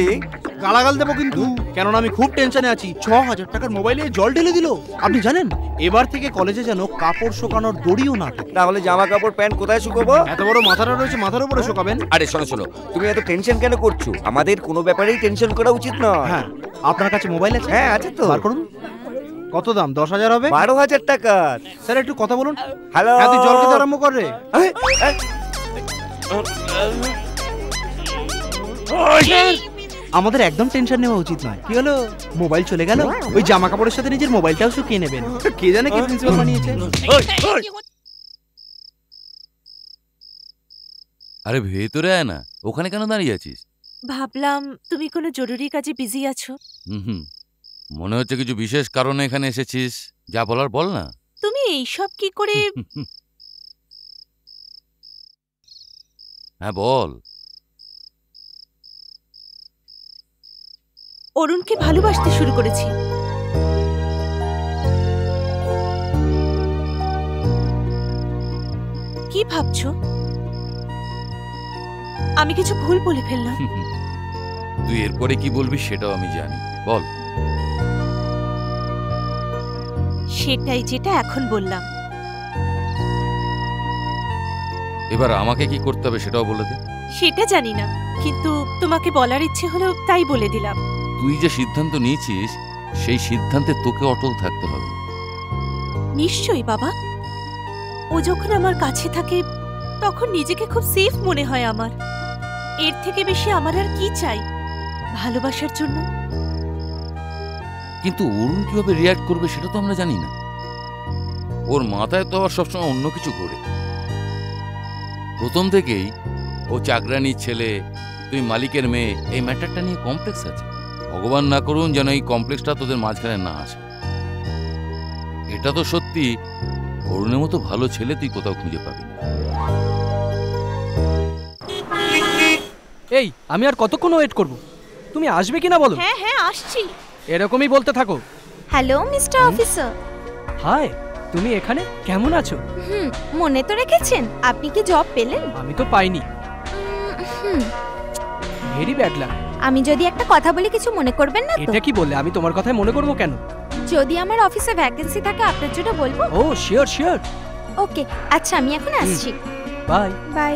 গালাগাল দেবো কিন্তু, কেননা আমি খুব টেনশনে আছি। 6000 টাকার মোবাইলে জল ঢেলে দিল। আপনি জানেন, এবার থেকে কলেজে যেন কাপড় শুকানোর দড়িও না থাকে। তাহলে জামা কাপড় প্যান্ট কোথায় শুকাবো? এত বড় মাথাটা রয়েছে, মাথার উপরে শুকাবেন। আরে শোনো, তুমি এত টেনশন কেন করছো? আমাদের কোনো ব্যাপারেই টেনশন করা উচিত নয়। হ্যাঁ, আপনার কাছে মোবাইল আছে? হ্যাঁ আছে তো। বার করুন। কত দাম? 10,000 হবে? 12,000 টাকা। স্যার একটু কথা বলুন। হ্যালো, তুই জল খেতে আরম্ভ কর রে। আমাদের একদম টেনশন নেওয়া উচিত নয়। কি হলো? মোবাইল চলে গেল। ওই জামা কাপড়ের সাথে নিজের মোবাইলটাও শুকিয়ে নেবেন। কে জানে কি প্রিন্সিপাল বানিয়েছে। আরে ভেতরে আয় না, ওখানে কেন দাঁড়িয়ে আছিস? ভাবলাম তুমি কোনো জরুরি কাজে বিজি আছো। হুম, মনে হচ্ছে কিছু বিশেষ কারণে এখানে এসেছিস। যা বলার বল না। তুমি এইসব কি করে? হ্যাঁ বল। অরুণকে ভালোবাসতে শুরু করেছি। কি ভাবছো? আমি কিছু ভুল বলে ফেললাম? তুই এরপরে কি বলবি সেটাও আমি জানি, বল। সেটাই যেটা এখন বললাম। এবার আমাকে কি করতে হবে সেটাও বলে দে। সেটা জানি না, কিন্তু তোমাকে বলার ইচ্ছে হলো তাই বলে দিলাম। তুই যে সিদ্ধান্ত নিয়েছিস সেই সিদ্ধান্তে তোকে অটল থাকতে হবে। নিশ্চয়ই বাবা, ও যখন আমার কাছে থাকে তখন নিজেকে খুব সেফ মনে হয় আমার। এর থেকে বেশি আমার আর কি চাই ভালোবাসার জন্য? কিন্তু অরুণ কিভাবে রিয়াক্ট করবে সেটা তো আমরা জানি না। ওর মাথায় তো আবার সবসময় অন্য কিছু ঘোরে। প্রথম থেকেই ও চাকরানির ছেলে, তুই মালিকের মেয়ে, এই ম্যাটারটা নিয়ে কমপ্লেক্স আছে। ভগবান না করুন যেন এই কমপ্লেক্সটা তোদের মাঝখানে না আসে। এটা তো সত্যি, অরুণের মতো ভালো ছেলে তুই কোথাও খুঁজে পাবি না। এই, আমি আর কতক্ষণ ওয়েট করব? তুমি আসবে কিনা বলো? হ্যাঁ হ্যাঁ আসছি। এরকমই বলতে থাকো। Hello mister officer. হাই, তুমি এখানে কেমন আছো? মনে তো রেখেছেন। আপনি কি জব পেলেন? আমি তো পাইনি। Very bad luck. আমি যদি একটা কথা বলি কিছু মনে করবেন না তো? এটা কি বললে? আমি তোমার কথায় মনে করব কেন? যদি আমার অফিসে ভ্যাকেন্সি থাকে আপনার জন্য বলবো। ও শিওর শিওর। ওকে, আচ্ছা আমি এখন আসছি। Bye bye.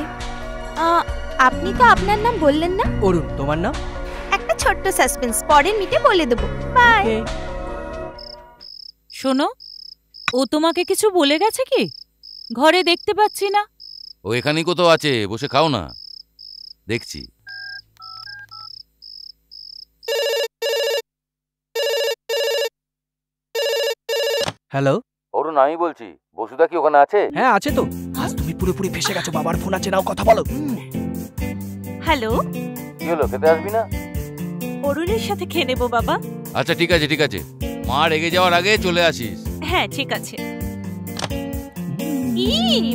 আপনি তো আপনার নাম বললেন না? অরুণ। তোমার নাম? একটা ছোট্ট সাসপেন্স, পরের মিটে বলে দেবো। বাই। শোনো, ও তোমাকে কিছু বলে গেছে কি? ঘরে দেখতে পাচ্ছি না। ও এখানেই কোথাও আছে, বসে খাও না, দেখছি। হ্যালো, অরুণ আমি বলছি, বসুদা কি ওখানে আছে? হ্যাঁ আছে তো। আজ তুমি পুরোপুরি ফেসে গেছো, বাবার ফোন আছে, নাও কথা বলো। হ্যালো, কি হলো, খেতে আসবি না? অরুণের সাথে খেয়ে নেবো বাবা। আচ্ছা ঠিক আছে ঠিক আছে, মা রেগে যাওয়ার আগে চলে আসিস। হ্যাঁ ঠিক আছে।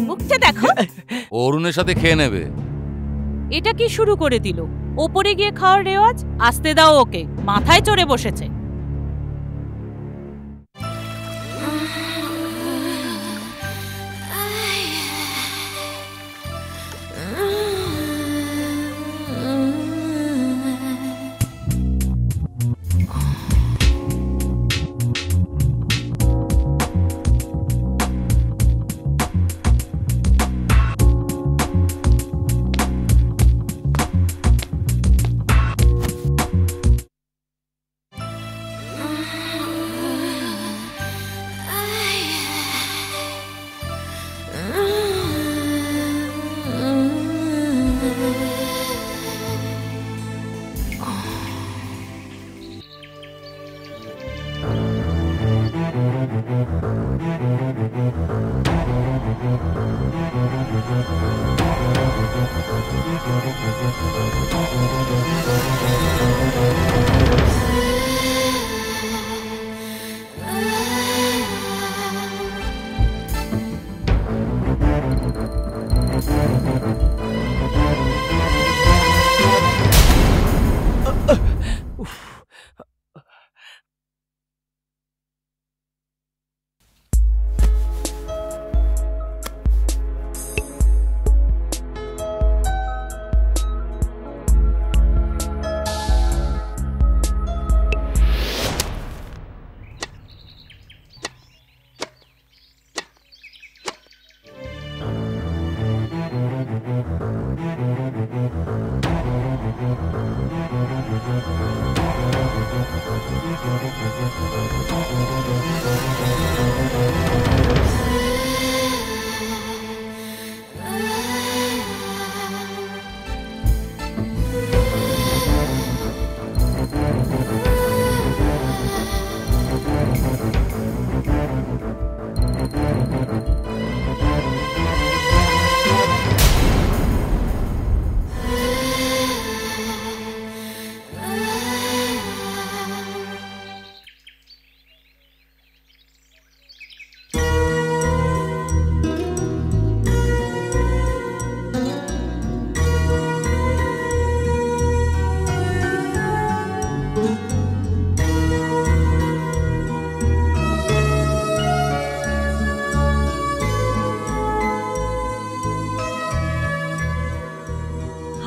মুখটা দেখো। অরুণের সাথে খেয়ে নেবে। এটা কি শুরু করে দিল? ওপরে গিয়ে খাওয়ার রেওয়াজ? আসতে দাও ওকে, মাথায় চড়ে বসেছে।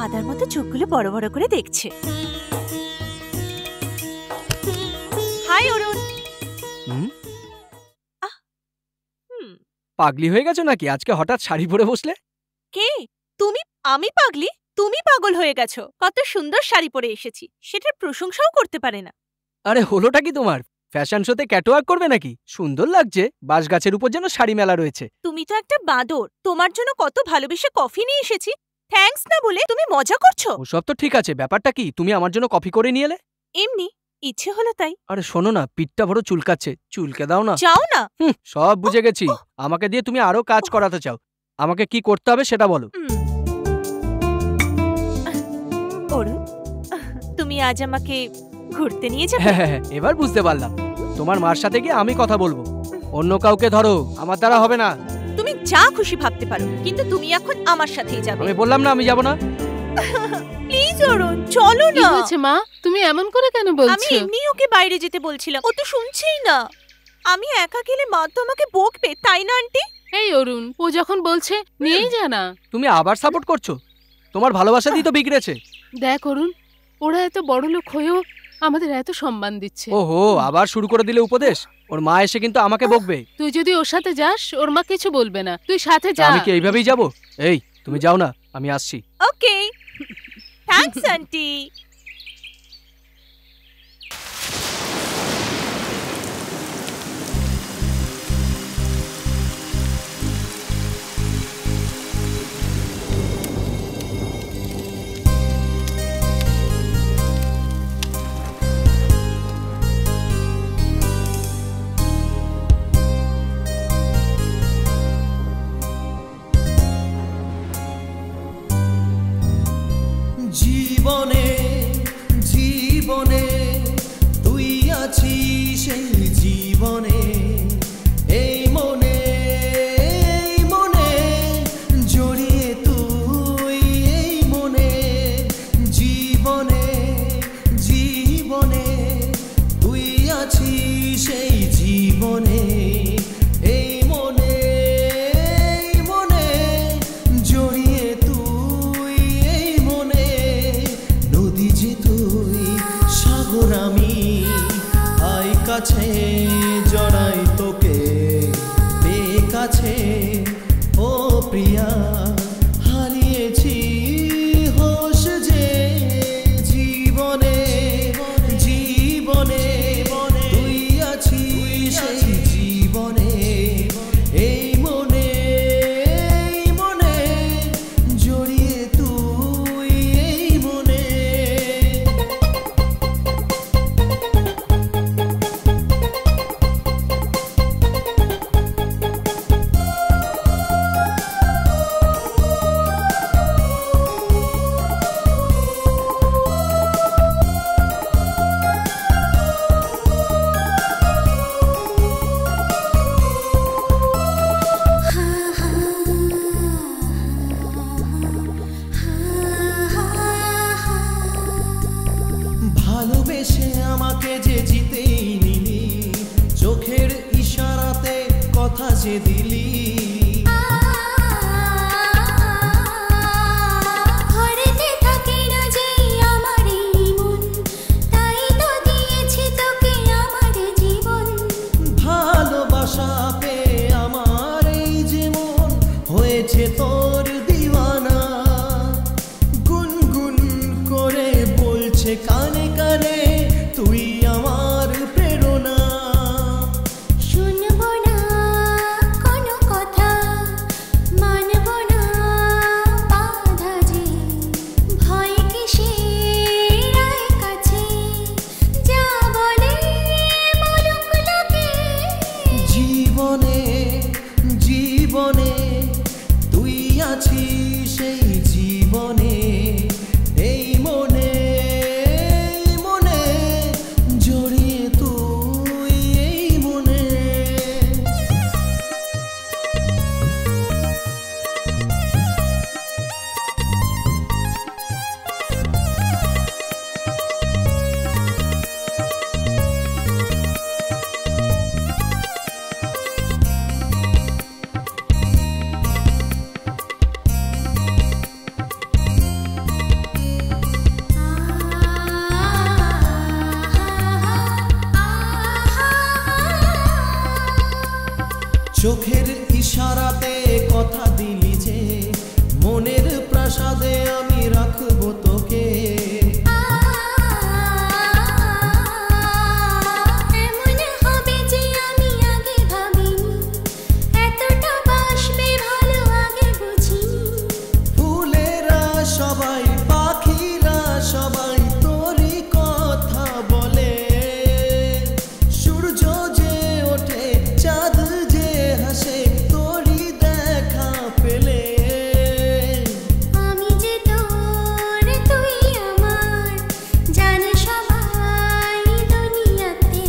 হাদার মতো চোখগুলো বড় বড় করে দেখছে। হাই অরুণ। পাগলি হয়ে গেছো নাকি? আজকে হঠাৎ শাড়ি পরে বসলে? কে তুমি? আমি পাগলি? তুমি পাগল হয়ে গেছো। কত সুন্দর শাড়ি পরে এসেছি, সেটার প্রশংসাও করতে পারে না। আরে হলোটা কি তোমার? ফ্যাশন শোতে ক্যাটওয়াক করবে নাকি? সুন্দর লাগছে, বাঁশ গাছের উপর যেন শাড়ি মেলা রয়েছে। তুমি তো একটা বাঁদর। তোমার জন্য কত ভালোবেসে কফি নিয়ে এসেছি, থ্যাঙ্কস না বলে তুমি মজা করছো। ওসব তো ঠিক আছে, ব্যাপারটা কি তুমি আমার জন্য কফি করে নিয়ে এলে? এমনি ইচ্ছে হলো তাই। আরে শোনো না, পিঠটা বড় চুলকাচ্ছে, চুলকে দাও না। যাও না। সব বুঝে গেছি, আমাকে দিয়ে তুমি আরো কাজ করাতে চাও। আমাকে কি করতে হবে সেটা বলো। অরুণ, তুমি আজ আমাকে ঘুরতে নিয়ে যাবে? হ্যাঁ, এবার বুঝতে পারলাম। তোমার মার সাথে গিয়ে আমি কথা বলবো, অন্য কাউকে ধরো, আমার দ্বারা হবে না। তুমি যা খুশি ভাবতে পারো, কিন্তু তুমি এখন আমার সাথেই যাবে। আমি বললাম না আমি যাব না। প্লিজ অরুণ, চলো না। কি হয়েছে মা, তুমি এমন করে কেন বলছো? আমি এমনি ওকে বাইরে যেতে বলছিলাম, ও তো শুনছেই না। আমি একা গেলে মা তো আমাকে বকবে, তাই না আন্টি? এই অরুণ, ও যখন বলছে নিয়েই যা না। তুমি আবার সাপোর্ট করছো? তোমার ভালোবাসা দিয়ে তো বিগড়েছে। দেখ অরুণ, ওরা এত বড় লোক হয়েও আমাদের এত সম্মান দিচ্ছে। ওহো, আবার শুরু করে দিলে উপদেশ। ওর মা এসে কিন্তু আমাকে বকবে। তুই যদি ওর সাথে যাস, ওর মা কিছু বলবে না, তুই সাথে যা। আমি কি এইভাবেই যাব? এই তুমি যাও না, আমি আসছি। ওকে, থ্যাঙ্কস আন্টি। জীবনে এই মনে জড়িয়ে তুই এই মনে জীবনে জীবনে তুই আছিস সেই জীবনে এই মনে জড়িয়ে তুই এই মনে নদী যে তুই সাগর আমি আই কাছে জড়াই তোকে কাছে ও প্রিয়া হারিয়েছি হোশ যে জীবনে জীবনে তুই আছিস সেই জীবনে এই মনে জড়িয়ে তুই এই মনে ভালোবেসে আমাকে যে জিতেই নিলি চোখের ইশারাতে কথা যে দিলি ভালোবাসা পেয়ে আমার এই জীবন হয়েছে তোর দিওয়ানা গুনগুন করে বলছে কানে কানে তুই আমার প্রেরণা শুনবো না কোনো কথা মানবো না বাধা যে ভয় কিসের আয় কাছে যা বলে বলুক লোকে জীবনে জীবনে তুই আছিস সেই জীবনে এই মনে জড়িয়ে তুই এই মনে চোখের ইশারাতে কথা দিলি যে মনের প্রাসাদে আমি রাখবো তোকে এমন হবে যে আমি আগে ভাবিনি এতটা বাসবে ভালো আগে বুঝিনি ফুলেরা সবাই পাখিরা সবাই তোরই কথা বলে সূর্য যে ওঠে চাঁদ যে হাসে তোরই দেখা পেলে আমি যে তোর তুই আমার জানে সবাই দুনিয়াতে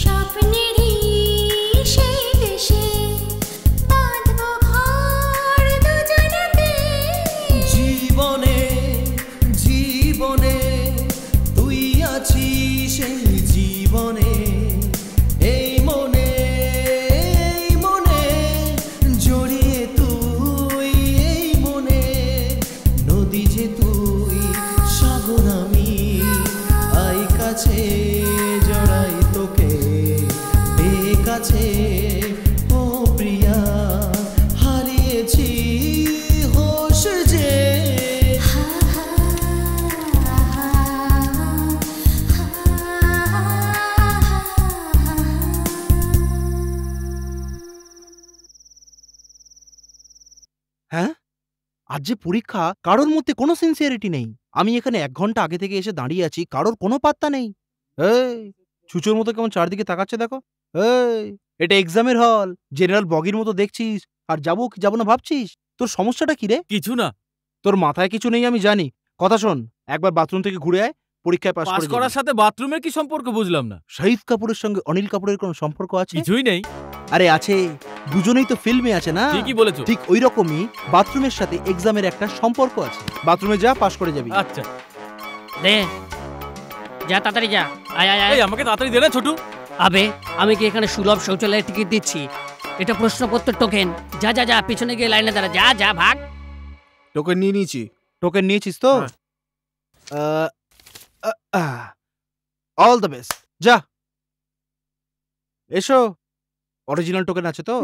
স্বপ্নেরই সেই দেশে বাঁধবো ঘর দুজনেতে জীবনে জীবনে তুই আছিস সেই জীবনে এই মনে জড়িয়ে তুই এই মনে নদী যে তুই সাগর আমি আই কাছে জড়াই তোকে কাছে ও প্রিয়া হারিয়েছি হোশ যে হ্যাঁ আজ যে পরীক্ষা কারোর মধ্যে কোনো সিনসিয়ারিটি নেই আমি এখানে 1 ঘন্টা আগে থেকে এসে দাঁড়িয়ে আছি কারোর কোনো পাত্তা নেই এই ছুঁচোর মতো কেমন চারদিকে তাকাচ্ছে দেখো এই এটা এক্সামের হল জেনারেল বগির মতো দেখছিস আর যাবো কি যাবো না ভাবছিস তোর সমস্যাটা কি রে কিছু না তোর মাথায় কিছু নেই আমি জানি কথা শোন একবার বাথরুম থেকে ঘুরে আয় পরীক্ষায় পাস পাস করে করার সাথে বাথরুমের কি সম্পর্ক বুঝলাম না। শাহিদ কাপুরের সঙ্গে অনিল কাপুরের কোনো সম্পর্ক আছে? কিছুই নেই। আরে আছে, দুজনেই তো ফিল্মে আছে না? ঠিকই বলেছো। ঠিক ওই রকমই বাথরুমের সাথে এক্সামের একটা সম্পর্ক আছে। বাথরুমে যা, পাস করে যাবি। আচ্ছা দে, যা তাড়াতাড়ি যা। আয় আয় আয়। এই আমাকে তাড়াতাড়ি দে না ছোটু। আবে আমি কি এখানে সুলভ শৌচালয়ের টিকিট দিচ্ছি? এটা প্রশ্নপত্র টোকেন। যা যা যা, পিছনে গিয়ে লাইনে দাঁড়া। যা যা, ভাগ। টোকেন নিয়ে নিয়েছি। টোকেন নিয়েছিস তো? All the best. যা, এসো। অরিজিনাল টোকেন আছে তো?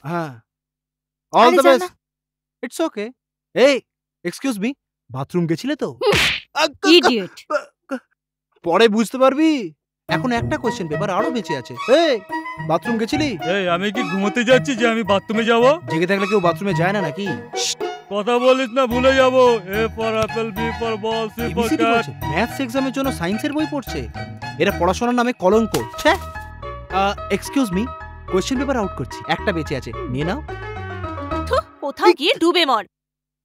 হ্যাঁ, all the best. It's okay. এই এক্সকিউজ মি, বাথরুম গেছিলে তো? ইডিয়েট। পরে বুঝতে পারবি, এখন একটা কোশ্চেন পেপার আরো বেঁচে আছে। এই বাথরুম গেছিলি? এই আমি কি ঘুমোতে যাচ্ছি যে আমি বাথরুমে যাব? জেগে থাকলে কেউ বাথরুমে যায় না নাকি? কথা বলিস না, ভুলে যাব। A for apple, B for ball, C for cat. Maths এক্সামের জন্য সায়েন্সের বই পড়ছে। এরা পড়াশোনার নামে কলঙ্ক। ছ্যা। Excuse me, question paper out করছি, একটা বেঁচে আছে, নিয়ে নাও। কোথাও গিয়ে ডুবে মর,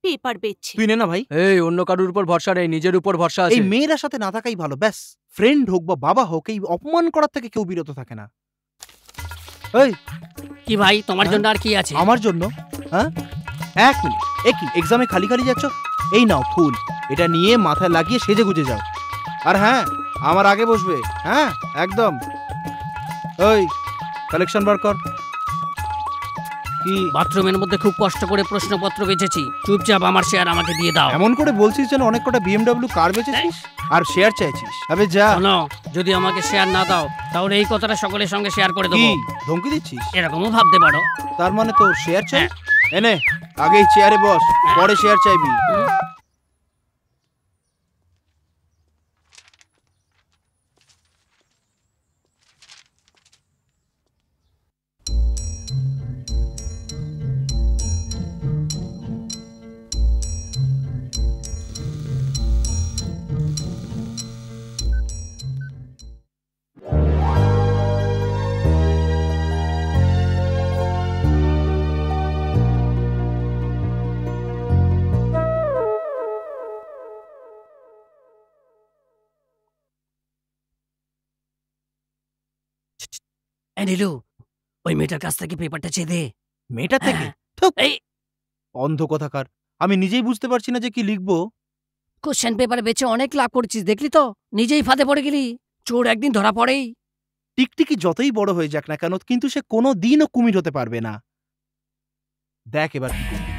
পেপার বেচছি। তুই নে না ভাই। এই অন্য কারুর উপর ভরসা নেই, নিজের উপর ভরসা আছে। এই মেয়েরা সাথে না থাকাই ভালো, ব্যাস। ফ্রেন্ড হোক বা বাবা হোক, এই অপমান করার থেকে কেউ বিরত থাকে না। এই কি ভাই, তোমার জন্য আর কি আছে? আমার জন্য? হ্যাঁ, এক মিনিট। একই এক্সামে খালি খালি যাচ্ছ? এই নাও ফুল, এটা নিয়ে মাথায় লাগিয়ে সেজে গুজে যাও। আর হ্যাঁ, আমার আগে বসবে। হ্যাঁ একদম। ওই কালেকশন বার কর। কি বাথরুমের মধ্যে খুব কষ্ট করে প্রশ্নপত্র বেচেছি, চুপচাপ আমার শেয়ার আমাকে দিয়ে দাও। এমন করে বলছিস যেন অনেক কটা BMW কার বেচেছিস আর শেয়ার চাইছিস। আবে যা। শোনো, যদি আমাকে শেয়ার না দাও তাহলে এই কথাটা সকলের সঙ্গে শেয়ার করে দেবো। ধমকি দিচ্ছিস? এরকমও ভাবতে পারো। তার মানে তো শেয়ার চাই? এনে আগে চেয়ারে বস, পরে শেয়ার চাইবি। নীলু, ওই মেয়েটার কাছ থেকে পেপারটা চেয়ে দে। মেয়েটার থেকে? এই অন্ধ কথাকার, আমি নিজেই বুঝতে পারছি না যে কি লিখবো। কোশ্চেন পেপার বেচে অনেক লাভ করছিস, দেখলি তো? নিজেই ফাঁদে পড়ে গেলি। চোর একদিন ধরা পড়েই। টিকটিকি যতই বড় হয়ে যাক না কেন, কিন্তু সে কোনো দিনও কুমির হতে পারবে না। দেখ এবার কি করবি।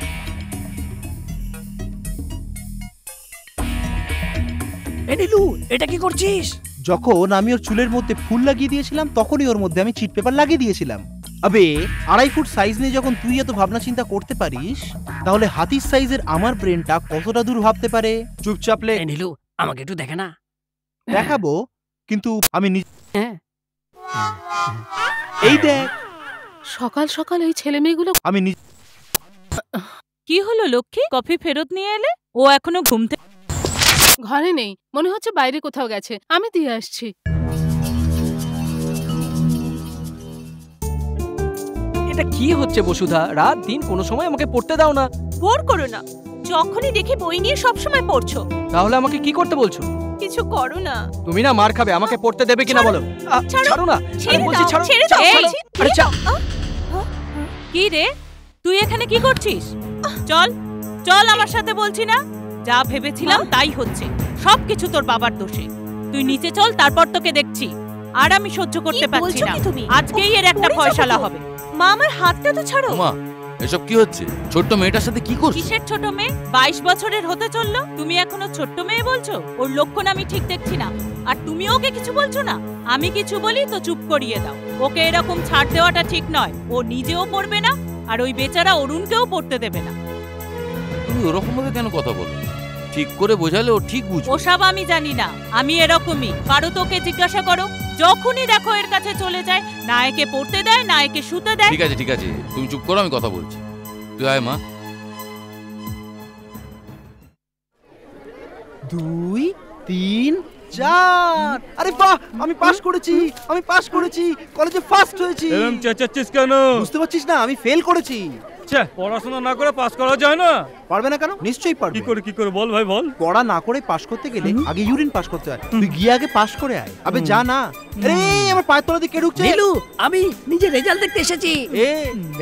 নীলু, এটা কি করছিস? যখন আমি ওর চুলের মধ্যে ফুল লাগিয়ে দিয়েছিলাম, তখনই ওর মধ্যে আমি চিট পেপার লাগিয়ে দিয়েছিলাম। আবে 2.5 ফুট সাইজ নিয়ে যখন তুই এত ভাবনা চিন্তা করতে পারিস, তাহলে হাতির সাইজের আমার ব্রেনটা কতটা দূর ভাবতে পারে। চুপচাপ লে। নীলু, আমাকে একটু দেখে না। দেখাবো, কিন্তু আমি এই দেখ, সকাল সকাল এই ছেলে মেয়েগুলো। আমি কি হলো লক্ষ্মী, কফি ফেরত নিয়ে এলে? ও এখনো ঘুম থেকে ঘরে নেই, মনে হচ্ছে বাইরে কোথাও গেছে। আমি দিয়ে আসছি। এটা কি হচ্ছে বসুধা? রাত দিন কোনো সময় আমাকে পড়তে দাও না। বোর করো না, যখনই দেখি বই নিয়ে সবসময় পড়ছো। তাহলে আমাকে কি করতে বলছো? কিছু করো না। তুমি না মার খাবে, আমাকে পড়তে দেবে কিনা বলো। ছাড়ো না, ছেড়ে বলছি দাও, ছাড়ো। ছেড়ে দাও। আরে ছাড়ো। কি রে, তুই এখানে কি করছিস? চল চল আমার সাথে, বলছি না? যা ভেবেছিলাম তাই হচ্ছে। সবকিছু তোর বাবার দোষে। তুই নিচে চল, তারপর তোকে দেখছি। আর আমি সহ্য করতে পারছি না। আজকেই এর একটা ফয়সালা হবে। মা, আমার হাতটা তো ছাড়ো। মা, এসব কি হচ্ছে? ছোট্ট মেয়েটার সাথে কি করছিস? কিসের ছোট মেয়ে? 22 বছরের হতে চললো, তুমি এখনো ছোট্ট মেয়ে বলছো? ওর লক্ষণ আমি ঠিক দেখছি না, আর তুমি ওকে কিছু বলছো না। আমি কিছু বলি তো চুপ করিয়ে দাও। ওকে এরকম ছাড় দেওয়াটা ঠিক নয়। ও নিজেও পড়বে না, আর ওই বেচারা অরুণকেও পড়তে দেবে না। তুমি ওরকম ভাবে কেন কথা বলো? ঠিক করে বোঝালে ও ঠিক বুঝবে। ওসব আমি জানি না, আমি এরকমই। পারো তোকে জিজ্ঞাসা করো। যখনই দেখো এর কাছে চলে যায়, না একে পড়তে দেয়, না একে শুতে দেয়। ঠিক আছে ঠিক আছে, তুমি চুপ করো, আমি কথা বলছি। তুই আয় মা। 2, 3, 4। আরে বাহ, আমি পাস করেছি, আমি পাস করেছি, কলেজে ফার্স্ট হয়েছি। এরকম চেঁচাচ্ছিস কেন? বুঝতে পারছিস না, আমি ফেল করেছি। পড়াশোনা না করে পাস করা যায় না? পারবে না কেন? নিশ্চয়ই পারবে। কি করে বল ভাই বল। পড়া না করে পাস করতে গেলে আগে ইউরিন পাস করতে হয়। তুই গিয়ে আগে পাস করে আয়। আবে যা না। আরে আমার পায়ের তলা দিয়ে কে ঢুকছে? নীলু, আমি নিজে রেজাল্ট দেখতে এসেছি।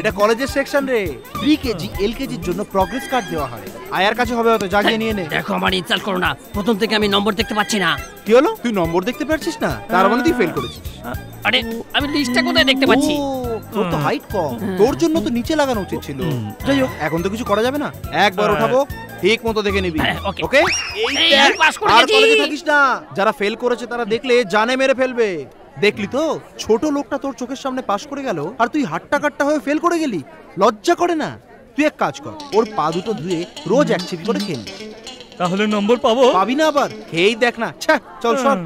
এটা কলেজের সেকশন রে। প্রি কেজি এলকেজির জন্য প্রগ্রেস কার্ড দেওয়া হয়। আয়ার কাছে হবে হয়তো, যা গিয়ে নিয়ে নে। দেখো আমার ইনসাল্ট করো না, প্রথম থেকে আমি নম্বর দেখতে পাচ্ছি না। কি হলো? তুই নম্বর দেখতে পাচ্ছিস না? তার মানে তুই ফেল করেছিস। আরে আমি লিস্টটা কোথায় দেখতে পাচ্ছি? তোর তো হাইট কম, তোর জন্য তো নিচে লাগানো উচিত ছিল। যাই হোক, এখন তো কিছু করা যাবে না। একবার ওঠাবো, ঠিক মতো দেখে নিবি। ওকে? আর কলেজে থাকিস না। যারা ফেল করেছে তারা দেখলে জানে মেরে ফেলবে। দেখলি তো, ছোট লোকটা তোর চোখের সামনে পাস করে গেল, আর তুই হাট্টা কাট্টা হয়ে ফেল করে গেলি। লজ্জা করে না? তুই এক কাজ কর, ওর পা দুটো ধুয়ে রোজ এক চিপি করে খেলি। তাহলে নম্বর পাবো? পাবি না আবার? খেয়েই দেখ না। চল সর।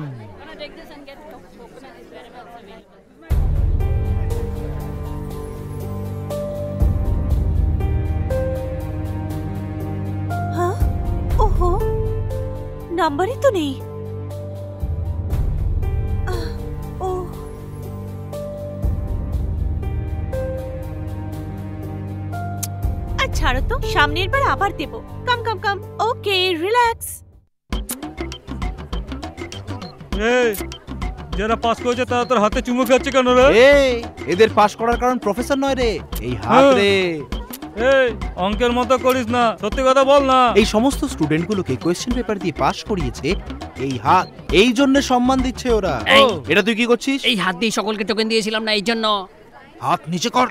হ্যাঁ, ওহো, নাম্বারই তো নেই। ও ছাড়ো তো, সামনের বার আবার দেবো। কাম কাম কাম। ওকে, রিল্যাক্স। যারা পাস করেছে তারা তোর হাতে চুমু খাচ্ছে কেন রে? এদের পাস করার কারণ প্রফেসর নয় রে, এই হাত রে। অঙ্কের মতো করিস না, সত্যি কথা বল না। এই সমস্ত স্টুডেন্টগুলোকে কোয়েশ্চেন পেপার দিয়ে পাস করিয়েছে এই হাত। এই জন্য সম্মান দিচ্ছে ওরা। এটা তুই কি করছিস? এই হাত দিয়ে সকলকে টোকেন দিয়েছিলাম না, এই জন্য। হাত নিচে কর।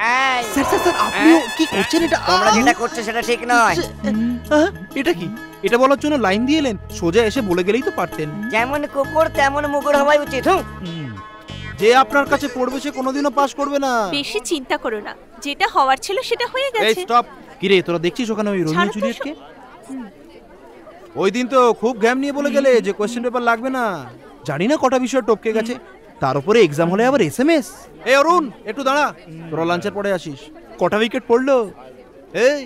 স্যার স্যার স্যার, আপনিও কি করছেন এটা? তোমরা যেটা করছো সেটা ঠিক নয়। এটা কি? এটা বলার জন্য লাইন দিয়ে এলেন? সোজা এসে বলে গেলেই তো পারতেন। যেমন কুকুর তেমন মুগুর হওয়াই উচিত। যে আপনার কাছে পড়বে সে কোনোদিনও পাস করবে না। বেশি চিন্তা করো না, যেটা হওয়ার ছিল সেটা হয়ে গেছে। এই স্টপ। কি রে, তোরা দেখছিস ওখানে ওই রোমিও জুলিয়েটকে? ওই দিন তো খুব ঘ্যাম নিয়ে বলে গেলে যে কোয়েশ্চেন পেপার লাগবে না। জানি না কটা বিষয় টপকে গেছে, তার উপরে এক্সাম হলে আবার এসএমএস। এই অরুণ, একটু দাঁড়া, তোরা লাঞ্চের পরে আসিস। কটা উইকেট পড়লো? এই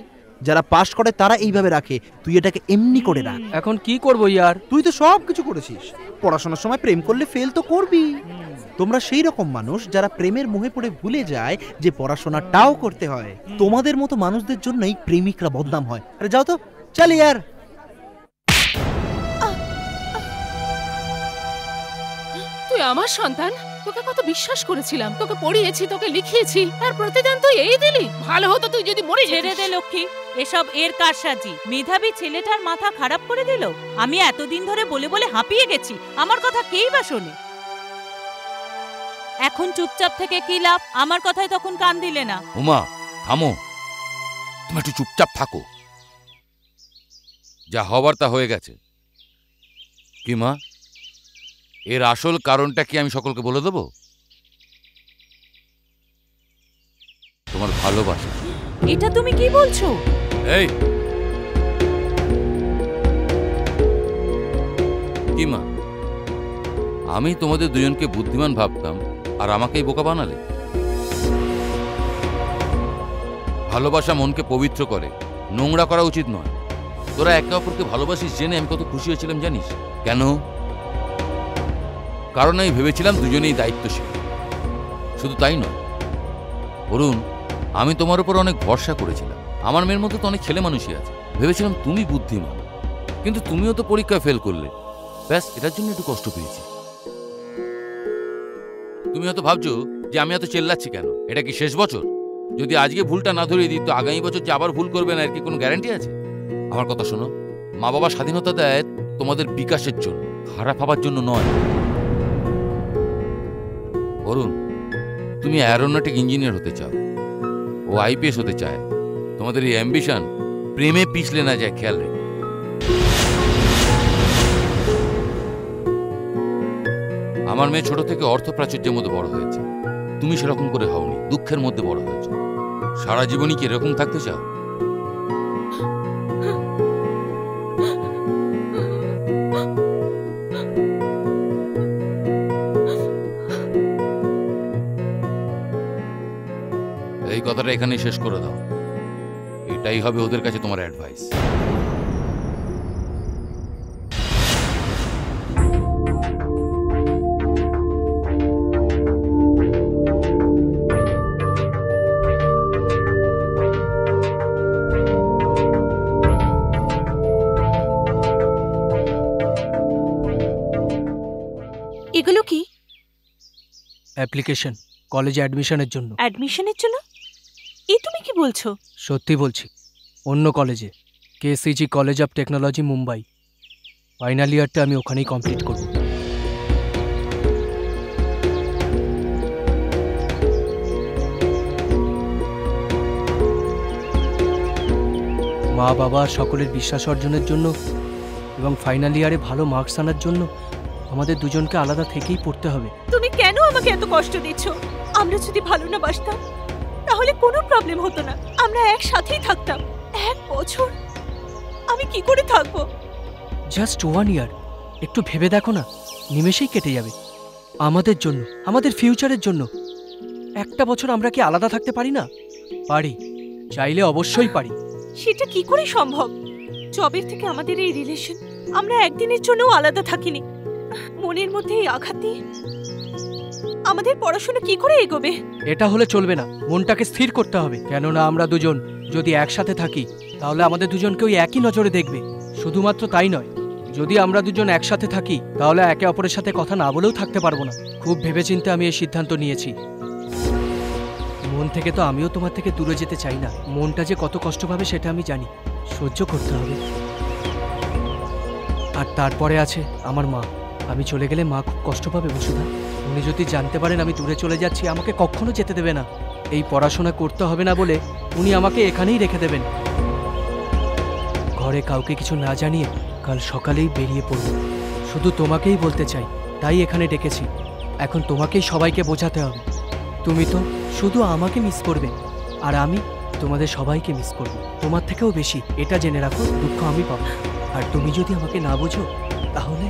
যারা পাস করে তারা এইভাবে রাখে, তুই এটাকে এমনি করে রাখ। এখন কি করবো ইয়ার? তুই তো সব কিছু করেছিস। পড়াশোনার সময় প্রেম করলে ফেল তো করবি। তোমরা সেই রকম মানুষ যারা প্রেমের মোহে পড়ে ভুলে যায় যে পড়াশোনাটাও করতে হয়। তোমাদের মতো মানুষদের জন্যই প্রেমিকরা বদনাম হয়। আরে যাও তো, চল ইয়ার। তুই আমার সন্তান, তোকে কত বিশ্বাস করেছিলাম, তোকে পড়িয়েছি, তোকে লিখিয়েছি, আর প্রতিদিন তুই এই দিলি। ভালো হতো তুই যদি মরে ছেড়ে দে লক্ষ্মী, এসব এর কারসাজি। মেধাবী ছেলেটার মাথা খারাপ করে দিল। আমি এতদিন ধরে বলে বলে হাঁপিয়ে গেছি, আমার কথা কেই বা শোনে? এখন চুপচাপ থেকে কি লাভ? আমার কথায় তখন কান দিলে না। উমা থামো, তুমি একটু চুপচাপ থাকো। যা হবার তা হয়ে গেছে। কি মা, এর আসল কারণটা কি আমি সকলকে বলে দেব? তোমার ভালোবাসা। এটা তুমি কি বলছো? এই কি মা, আমি তোমাদের দুজনকে বুদ্ধিমান ভাবতাম আর আমাকেই বোকা বানালে। ভালোবাসা মনকে পবিত্র করে, নোংরা করা উচিত নয়। তোরা একে অপরকে ভালোবাসিস জেনে আমি কত খুশি হয়েছিলাম জানিস? কেন? কারণ আমি ভেবেছিলাম দুজনেই দায়িত্বশীল। শুধু তাই নয় অরুণ, আমি তোমার উপর অনেক ভরসা করেছিলাম। আমার মেয়ের মধ্যে তো অনেক ছেলে মানুষই আছে, ভেবেছিলাম তুমি বুদ্ধিমান। কিন্তু তুমিও তো পরীক্ষায় ফেল করলে, ব্যাস এটার জন্য একটু কষ্ট পেয়েছি। তুমি হয়তো ভাবছো যে আমি এত চেল্লাচ্ছি কেন, এটা কি শেষ বছর? যদি আজকে ভুলটা না ধরিয়ে দিই তো আগামী বছর যে আবার ভুল করবে না, এর কি কোনো গ্যারান্টি আছে? আমার কথা শোনো, মা বাবা স্বাধীনতা দেয় তোমাদের বিকাশের জন্য, খারাপ হবার জন্য নয়। অরুণ, তুমি অ্যারোনটিক ইঞ্জিনিয়ার হতে চাও, ও আইপিএস হতে চায়। তোমাদের এই অ্যাম্বিশন প্রেমে পিছলে না যায়, খেয়াল রেখো। আমার মেয়ে ছোট থেকে অর্থ প্রাচুর্যের মধ্যে বড় হয়েছে, তুমি সেরকম করে হওনি, দুঃখের মধ্যে বড় হয়েছে। সারা জীবনই কি এরকম থাকতে চাও? এই কথাটা এখানেই শেষ করে দাও। এটাই হবে ওদের কাছে তোমার অ্যাডভাইস। অ্যাপ্লিকেশন কলেজে অ্যাডমিশনের জন্য। অ্যাডমিশনের জন্য? এই তুমি কি বলছো? সত্যি বলছি, অন্য কলেজে, KCG college of technology Mumbai. Final ইয়ারটা আমি ওখানেই কমপ্লিট করব। মা বাবা আর সকলের বিশ্বাস অর্জনের জন্য এবং ফাইনাল ইয়ারে ভালো মার্কস আনার জন্য আমাদের দুজনকে আলাদা থেকেই পড়তে হবে। তুমি কেন আমাকে এত কষ্ট দিচ্ছ? আমরা যদি ভালো না বাসতাম তাহলে কোনো প্রবলেম হতো না, আমরা একসাথেই থাকতাম। 1 বছর আমি কি করে থাকবো? জাস্ট 1 ইয়ার, একটু ভেবে দেখো না, নিমেষেই কেটে যাবে। আমাদের জন্য, আমাদের ফিউচারের জন্য 1টা বছর আমরা কি আলাদা থাকতে পারি না? পারি, চাইলে অবশ্যই পারি। সেটা কি করে সম্ভব? জবের থেকে আমাদের এই রিলেশন, আমরা একদিনের জন্যও আলাদা থাকিনি। মনের মধ্যে এই আঘাত দিয়ে আমাদের পড়াশোনা কি করে এগোবে? এটা হলে চলবে না, মনটাকে স্থির করতে হবে। কেননা আমরা দুজন যদি একসাথে থাকি তাহলে আমাদের দুজনকে ওই একই নজরে দেখবে। শুধুমাত্র তাই নয়, যদি আমরা দুজন একসাথে থাকি তাহলে একে অপরের সাথে কথা না বলেও থাকতে পারবো না। খুব ভেবেচিন্তে আমি এই সিদ্ধান্ত নিয়েছি। মন থেকে তো আমিও তোমার থেকে দূরে যেতে চাই না। মনটা যে কত কষ্ট পাবে সেটা আমি জানি, সহ্য করতে হবে। আর তারপরে আছে আমার মা। আমি চলে গেলে মা খুব কষ্ট পাবে বসুধা। উনি যদি জানতে পারেন আমি দূরে চলে যাচ্ছি, আমাকে কখনো যেতে দেবে না। এই পড়াশোনা করতে হবে না বলে উনি আমাকে এখানেই রেখে দেবেন। ঘরে কাউকে কিছু না জানিয়ে কাল সকালেই বেরিয়ে পড়ব। শুধু তোমাকেই বলতে চাই, তাই এখানে ডেকেছি। এখন তোমাকেই সবাইকে বোঝাতে হবে। তুমি তো শুধু আমাকে মিস করবে, আর আমি তোমাদের সবাইকে মিস করব, তোমার থেকেও বেশি। এটা জেনে রাখো, দুঃখ আমি পাবো। আর তুমি যদি আমাকে না বোঝো তাহলে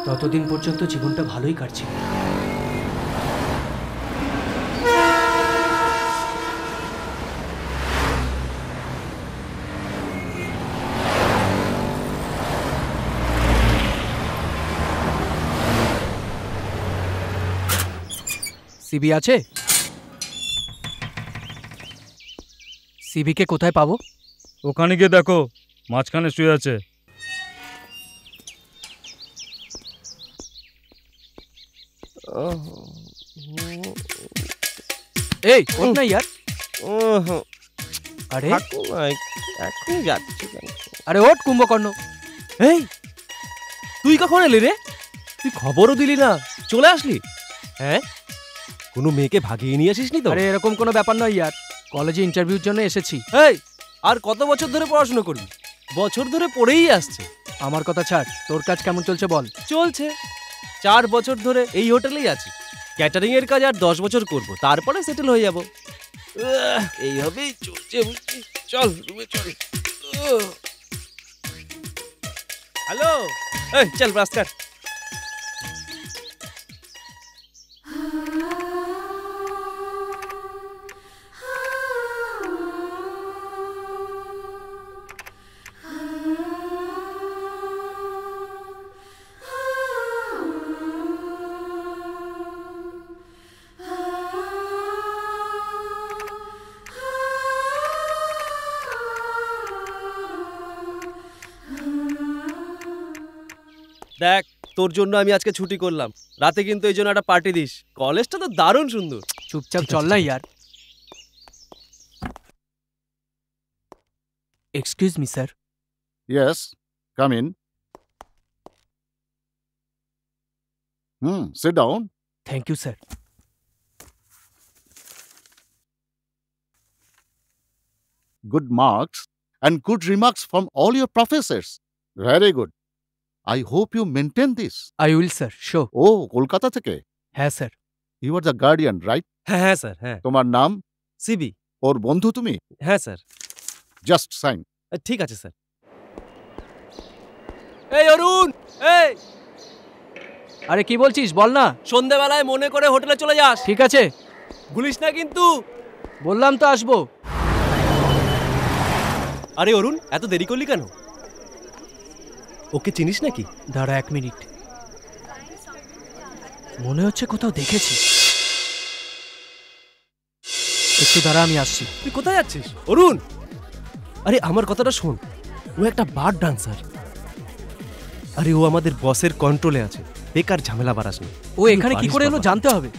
ততদিন পর্যন্ত জীবনটা ভালোই কাটছে। সিবি আছে? সিবিকে কোথায় পাবো? ওখানে গিয়ে দেখো, মাঝখানে শুয়ে আছে। এই ওঠ না ইয়ার। আরে এখন যাচ্ছি। আরে ওঠ কুম্ভকর্ণ। এই তুই কখন এলি রে? তুই খবরও দিলি না, চলে আসলি? হ্যাঁ, কোনো মেয়েকে ভাগিয়ে নিয়ে আসিসনি তো? আরে এরকম কোনো ব্যাপার নয় ইয়ার, কলেজে ইন্টারভিউর জন্য এসেছি। এই আর কত বছর ধরে পড়াশোনা করবি? বছর ধরে পড়েই আসছে। আমার কথা ছাড়, তোর কাজ কেমন চলছে বল। চলছে, 4 বছর ধরে এই হোটেলেই আছি। ক্যাটারিং এর কাজ আর 10 বছর করব, তারপরে সেটেল হয়ে যাব। এইভাবেই চলছে। চল রুমে চল। হ্যালো, এই চল ব্রাশ কর। দেখ, তোর জন্য আমি আজকে ছুটি করলাম, রাতে কিন্তু এই জন্য একটা পার্টি দিস। কলেজটা তো দারুণ সুন্দর। চুপচাপ চল না ইয়ার। Excuse me sir. Yes, come in. Sit down. Thank you sir. Good marks and good remarks from all your professors. Very good. I hope you maintain this. I will, sir. Sure. Oh, Kolkata থেকে? হ্যাঁ sir. You are the guardian, right? হ্যাঁ হ্যাঁ sir, হ্যাঁ। তোমার নাম? CB. ওর বন্ধু তুমি? হ্যাঁ স্যার। Just sign. ঠিক আছে স্যার। এই অরুণ, এই আরে কি বলছিস বল না। সন্ধ্যাবেলায় মনে করে হোটেলে চলে যাস। ঠিক আছে। ভুলিস না কিন্তু। বললাম তো আসবো। আরে অরুণ, এত দেরি করলি কেন? ওকে চিনিস নাকি? দাঁড়া 1 মিনিট, মনে হচ্ছে কোথাও দেখেছি। একটু দাঁড়া, আমি আসছি। তুই কোথায় যাচ্ছিস অরুণ? আরে আমার কথাটা শোন, ও একটা বার ডান্সার। আরে ও আমাদের বসের কন্ট্রোলে আছে, বেকার ঝামেলা বাড়াস না। ও এখানে কি করে এলো জানতে হবে।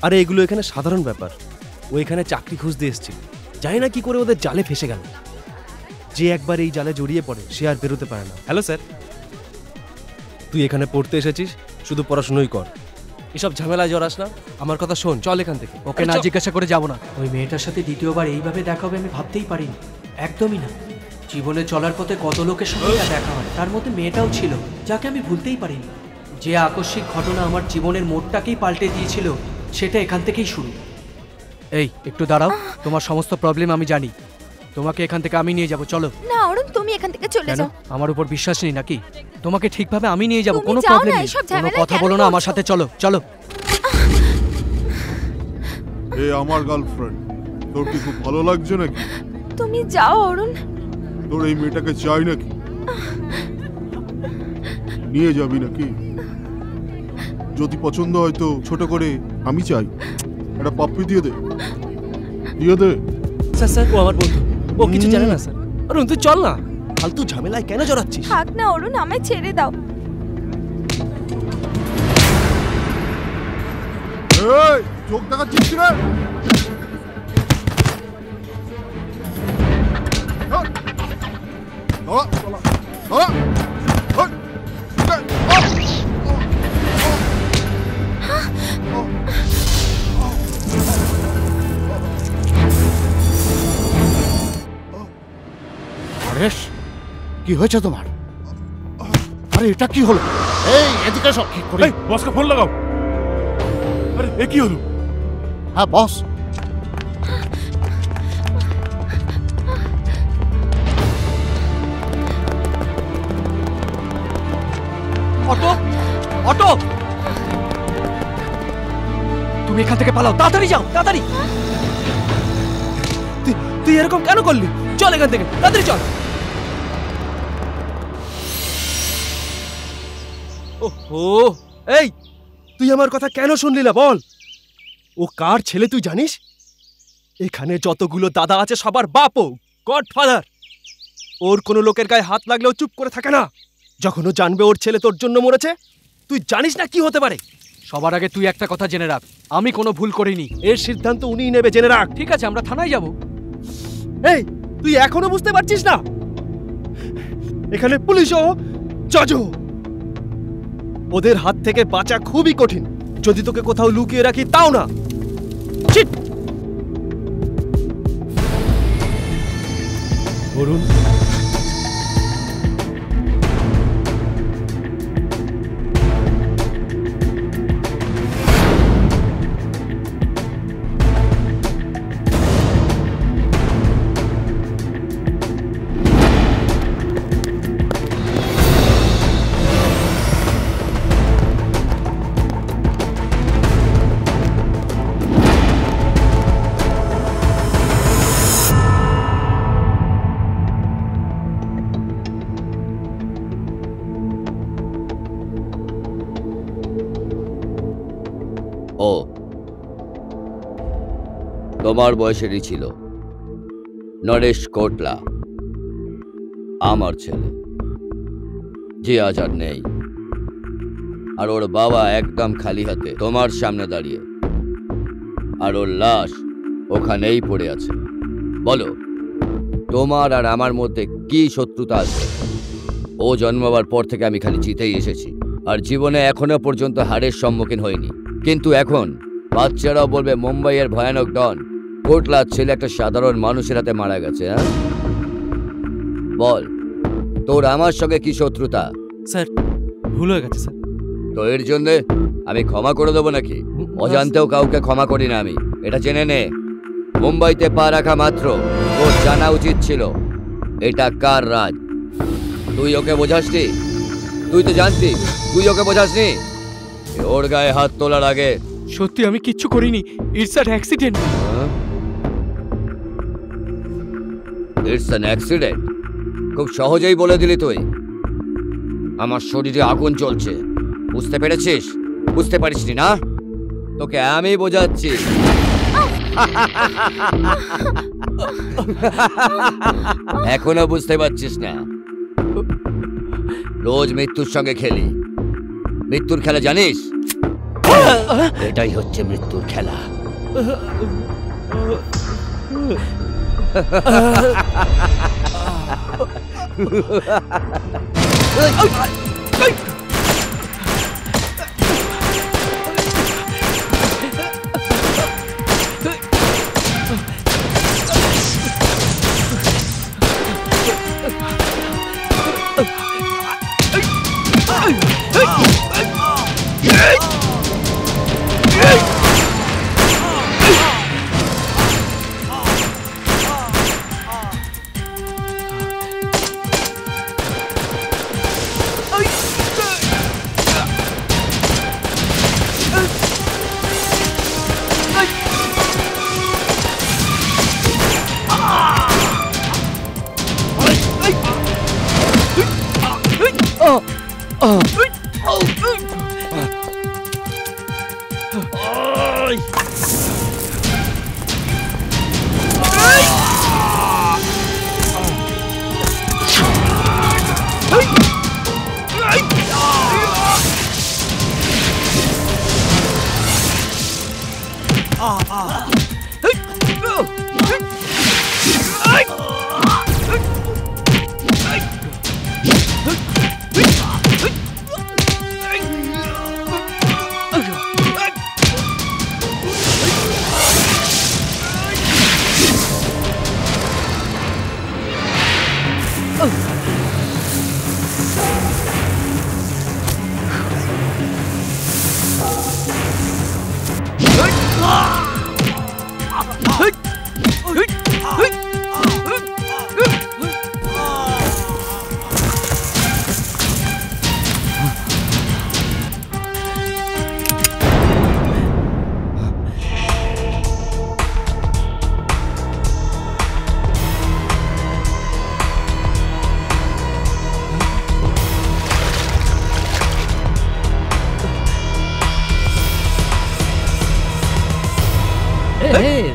আরে এগুলো এখানে সাধারণ ব্যাপার। ও এখানে চাকরি খুঁজতে এসেছে, জানি না কি করে ওদের জালে ফেসে গেল। যে একবার এই জালে জড়িয়ে পড়ে সে আর বেরোতে পারে না। হ্যালো স্যার, তুই এখানে পড়তে এসেছিস, শুধু পড়াশোনাই কর, এসব ঝামেলায় জড়াস না। আমার কথা শোন, চল এখান থেকে। ওকে না জিজ্ঞাসা করে যাব না। ওই মেয়েটার সাথে দ্বিতীয়বার এইভাবে দেখা হবে আমি ভাবতেই পারিনি, একদমই না। জীবনে চলার পথে কত লোকের সঙ্গে দেখা হয়, তার মধ্যে মেয়েটাও ছিল, যাকে আমি ভুলতেই পারিনি। যে আকস্মিক ঘটনা আমার জীবনের মোড়টাকেই পাল্টে দিয়েছিল, সেটা এখান থেকেই শুরু। এই একটু দাঁড়াও, তোমার সমস্ত প্রবলেম আমি জানি, তোমাকে এখান থেকে আমি নিয়ে যাব। চলো। না অরুণ, তুমি এখান থেকে চলে যাও। আমার উপর বিশ্বাস নেই নাকি? তোমাকে ঠিকভাবে আমি নিয়ে যাব, কোনো প্রবলেম নেই। কোনো কথা বলো না আমার সাথে, চলো চলো। এ আমার গার্লফ্রেন্ড, তোর কি খুব ভালো লাগছে নাকি? তুমি যাও অরুণ। তোর এই মেয়েটাকে চাই নাকি? নিয়ে যাবি নাকি? যদি পছন্দ হয় তো ছোট করে আমি চাই একটা পাপ্পি দিয়ে দে, দিয়ে দে। স্যার স্যার, ও আমার বন্ধু, ও কিছু জানে না স্যার। অরুণ তুই চল না, ফালতু ঝামেলায় কেন জড়াচ্ছিস? থাক না অরুণ, আমায় ছেড়ে দাও। এই চোখ দেখাচ্ছিস রে? কি হয়েছে তোমার? আরে এটা কি হলো? এই এদিকে সব ঠিক করে। এই বসকে ফোন লাগাও। আরে এ কি হলো? হ্যাঁ বস। অটো, অটো, তুমি এখান থেকে পালাও, তাড়াতাড়ি যাও, তাড়াতাড়ি। তুই এরকম কেন করলি? চল এখান থেকে, তাড়াতাড়ি চল। ওহো, এই তুই আমার কথা কেন শুনলি না বল? ও কার ছেলে তুই জানিস? এখানে যতগুলো দাদা আছে সবার বাপ, ও গডফাদার। ওর কোনো লোকের গায়ে হাত লাগলেও চুপ করে থাকে না। যখন ও জানবে ওর ছেলে তোর জন্য মরেছে, তুই জানিস না কি হতে পারে। সবার আগে তুই একটা কথা জেনে রাখ, আমি কোনো ভুল করিনি। এর সিদ্ধান্ত উনিই নেবে, জেনে রাখ। ঠিক আছে, আমরা থানায় যাব। এই তুই এখনো বুঝতে পারছিস না? এখানে পুলিশও, জজও। ওদের হাত থেকে বাঁচা খুবই কঠিন। যদি তোকে কোথাও লুকিয়ে রাখি তাও না। চিট। অরুণ, ও তোমার বয়সেরই ছিল, নরেশ কোটলা, আমার ছেলে, যে আজ আর নেই। আর ওর বাবা একদম খালি হাতে তোমার সামনে দাঁড়িয়ে, আর ওর লাশ ওখানেই পড়ে আছে। বলো, তোমার আর আমার মধ্যে কি শত্রুতা আছে? ও জন্মাবার পর থেকে আমি খালি জিতেই এসেছি, আর জীবনে এখনো পর্যন্ত হারের সম্মুখীন হইনি। কিন্তু এখন বাচ্চারাও বলবে মুম্বাইয়ের ভয়ানক ডন কোটলার ছেলে একটা সাধারণ মানুষের হাতে মারা গেছে। হ্যাঁ, বল, তোর আমার সঙ্গে কি শত্রুতা? স্যার, ভুল হয়ে গেছে স্যার। তো এর জন্য আমি ক্ষমা করে দেবো নাকি? অজান্তেও কাউকে ক্ষমা করি না আমি, এটা জেনে নে। মুম্বাইতে পা রাখা মাত্র তোর জানা উচিত ছিল এটা কার রাজ। তুই ওকে বোঝাসনি? তুই তো জানতি, তুই ওকে বোঝাসনি? ওর গায়ে হাত তোলার আগে সত্যি আমি কিচ্ছু করিনি, it's an accident. It's an accident? খুব সহজেই বলে দিলি তুই। আমার শরীরে আগুন চলছে, বুঝতে পেরেছিস? বুঝতে পারিসনি না? তোকে আমি বোঝাচ্ছি। এখনো বুঝতে পারছিস না? রোজ মৃত্যুর সঙ্গে খেলি। মৃত্যুর খেলা জানিস? এটাই হচ্ছে মৃত্যুর খেলা।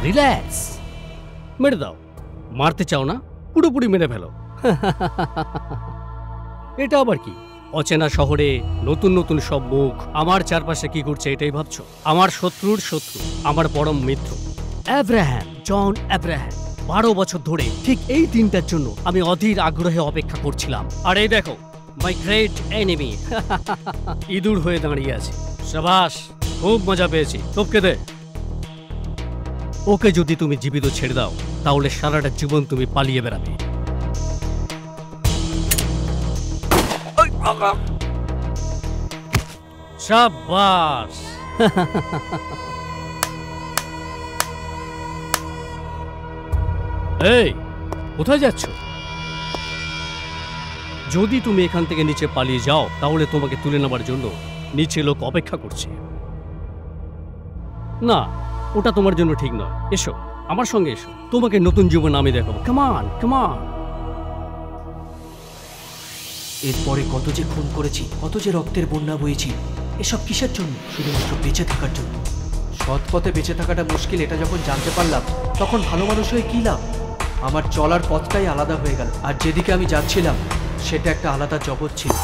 রিল্যাক্স, মেরে দাও। মারতে চাও না? পুরোপুরি মেরে ফেলো। এটা আবার কি? অচেনা শহরে নতুন নতুন সব মুখ, আমার চারপাশে কি ঘটছে এটাই ভাবছো? আমার শত্রুর শত্রু, আমার পরম মিত্র অ্যাব্রাহাম, জন অ্যাব্রাহাম। 12 বছর ধরে ঠিক এই দিনটার জন্য আমি অধীর আগ্রহে অপেক্ষা করছিলাম। আর এই দেখো, মাই গ্রেট এনিমি ইঁদুর হয়ে দাঁড়িয়ে আছে। শাবাশ, খুব মজা পেয়েছি। তোপকে দে। ওকে যদি তুমি জীবিত ছেড়ে দাও তাহলে সারাটা জীবন তুমি পালিয়ে বেড়াবে। শাবাশ। এই, কোথায় যাচ্ছ? যদি তুমি এখান থেকে নিচে পালিয়ে যাও তাহলে তোমাকে তুলে নেবার জন্য নিচে লোক অপেক্ষা করছে। না, ওটা তোমার জন্য ঠিক নয়। এসো, আমার সঙ্গে এসো, তোমাকে নতুন জীবন আমি দেখাবো। কামান কামান। এরপরে কত যে খুন করেছি, কত যে রক্তের বন্যা বয়েছি, এসব কিসের জন্য? শুধুমাত্র বেঁচে থাকার জন্য। সৎ পথে বেঁচে থাকাটা মুশকিল এটা যখন জানতে পারলাম, তখন ভালো মানুষ হয়ে কী লাভ? আমার চলার পথটাই আলাদা হয়ে গেল, আর যেদিকে আমি যাচ্ছিলাম সেটা একটা আলাদা জগৎ ছিল।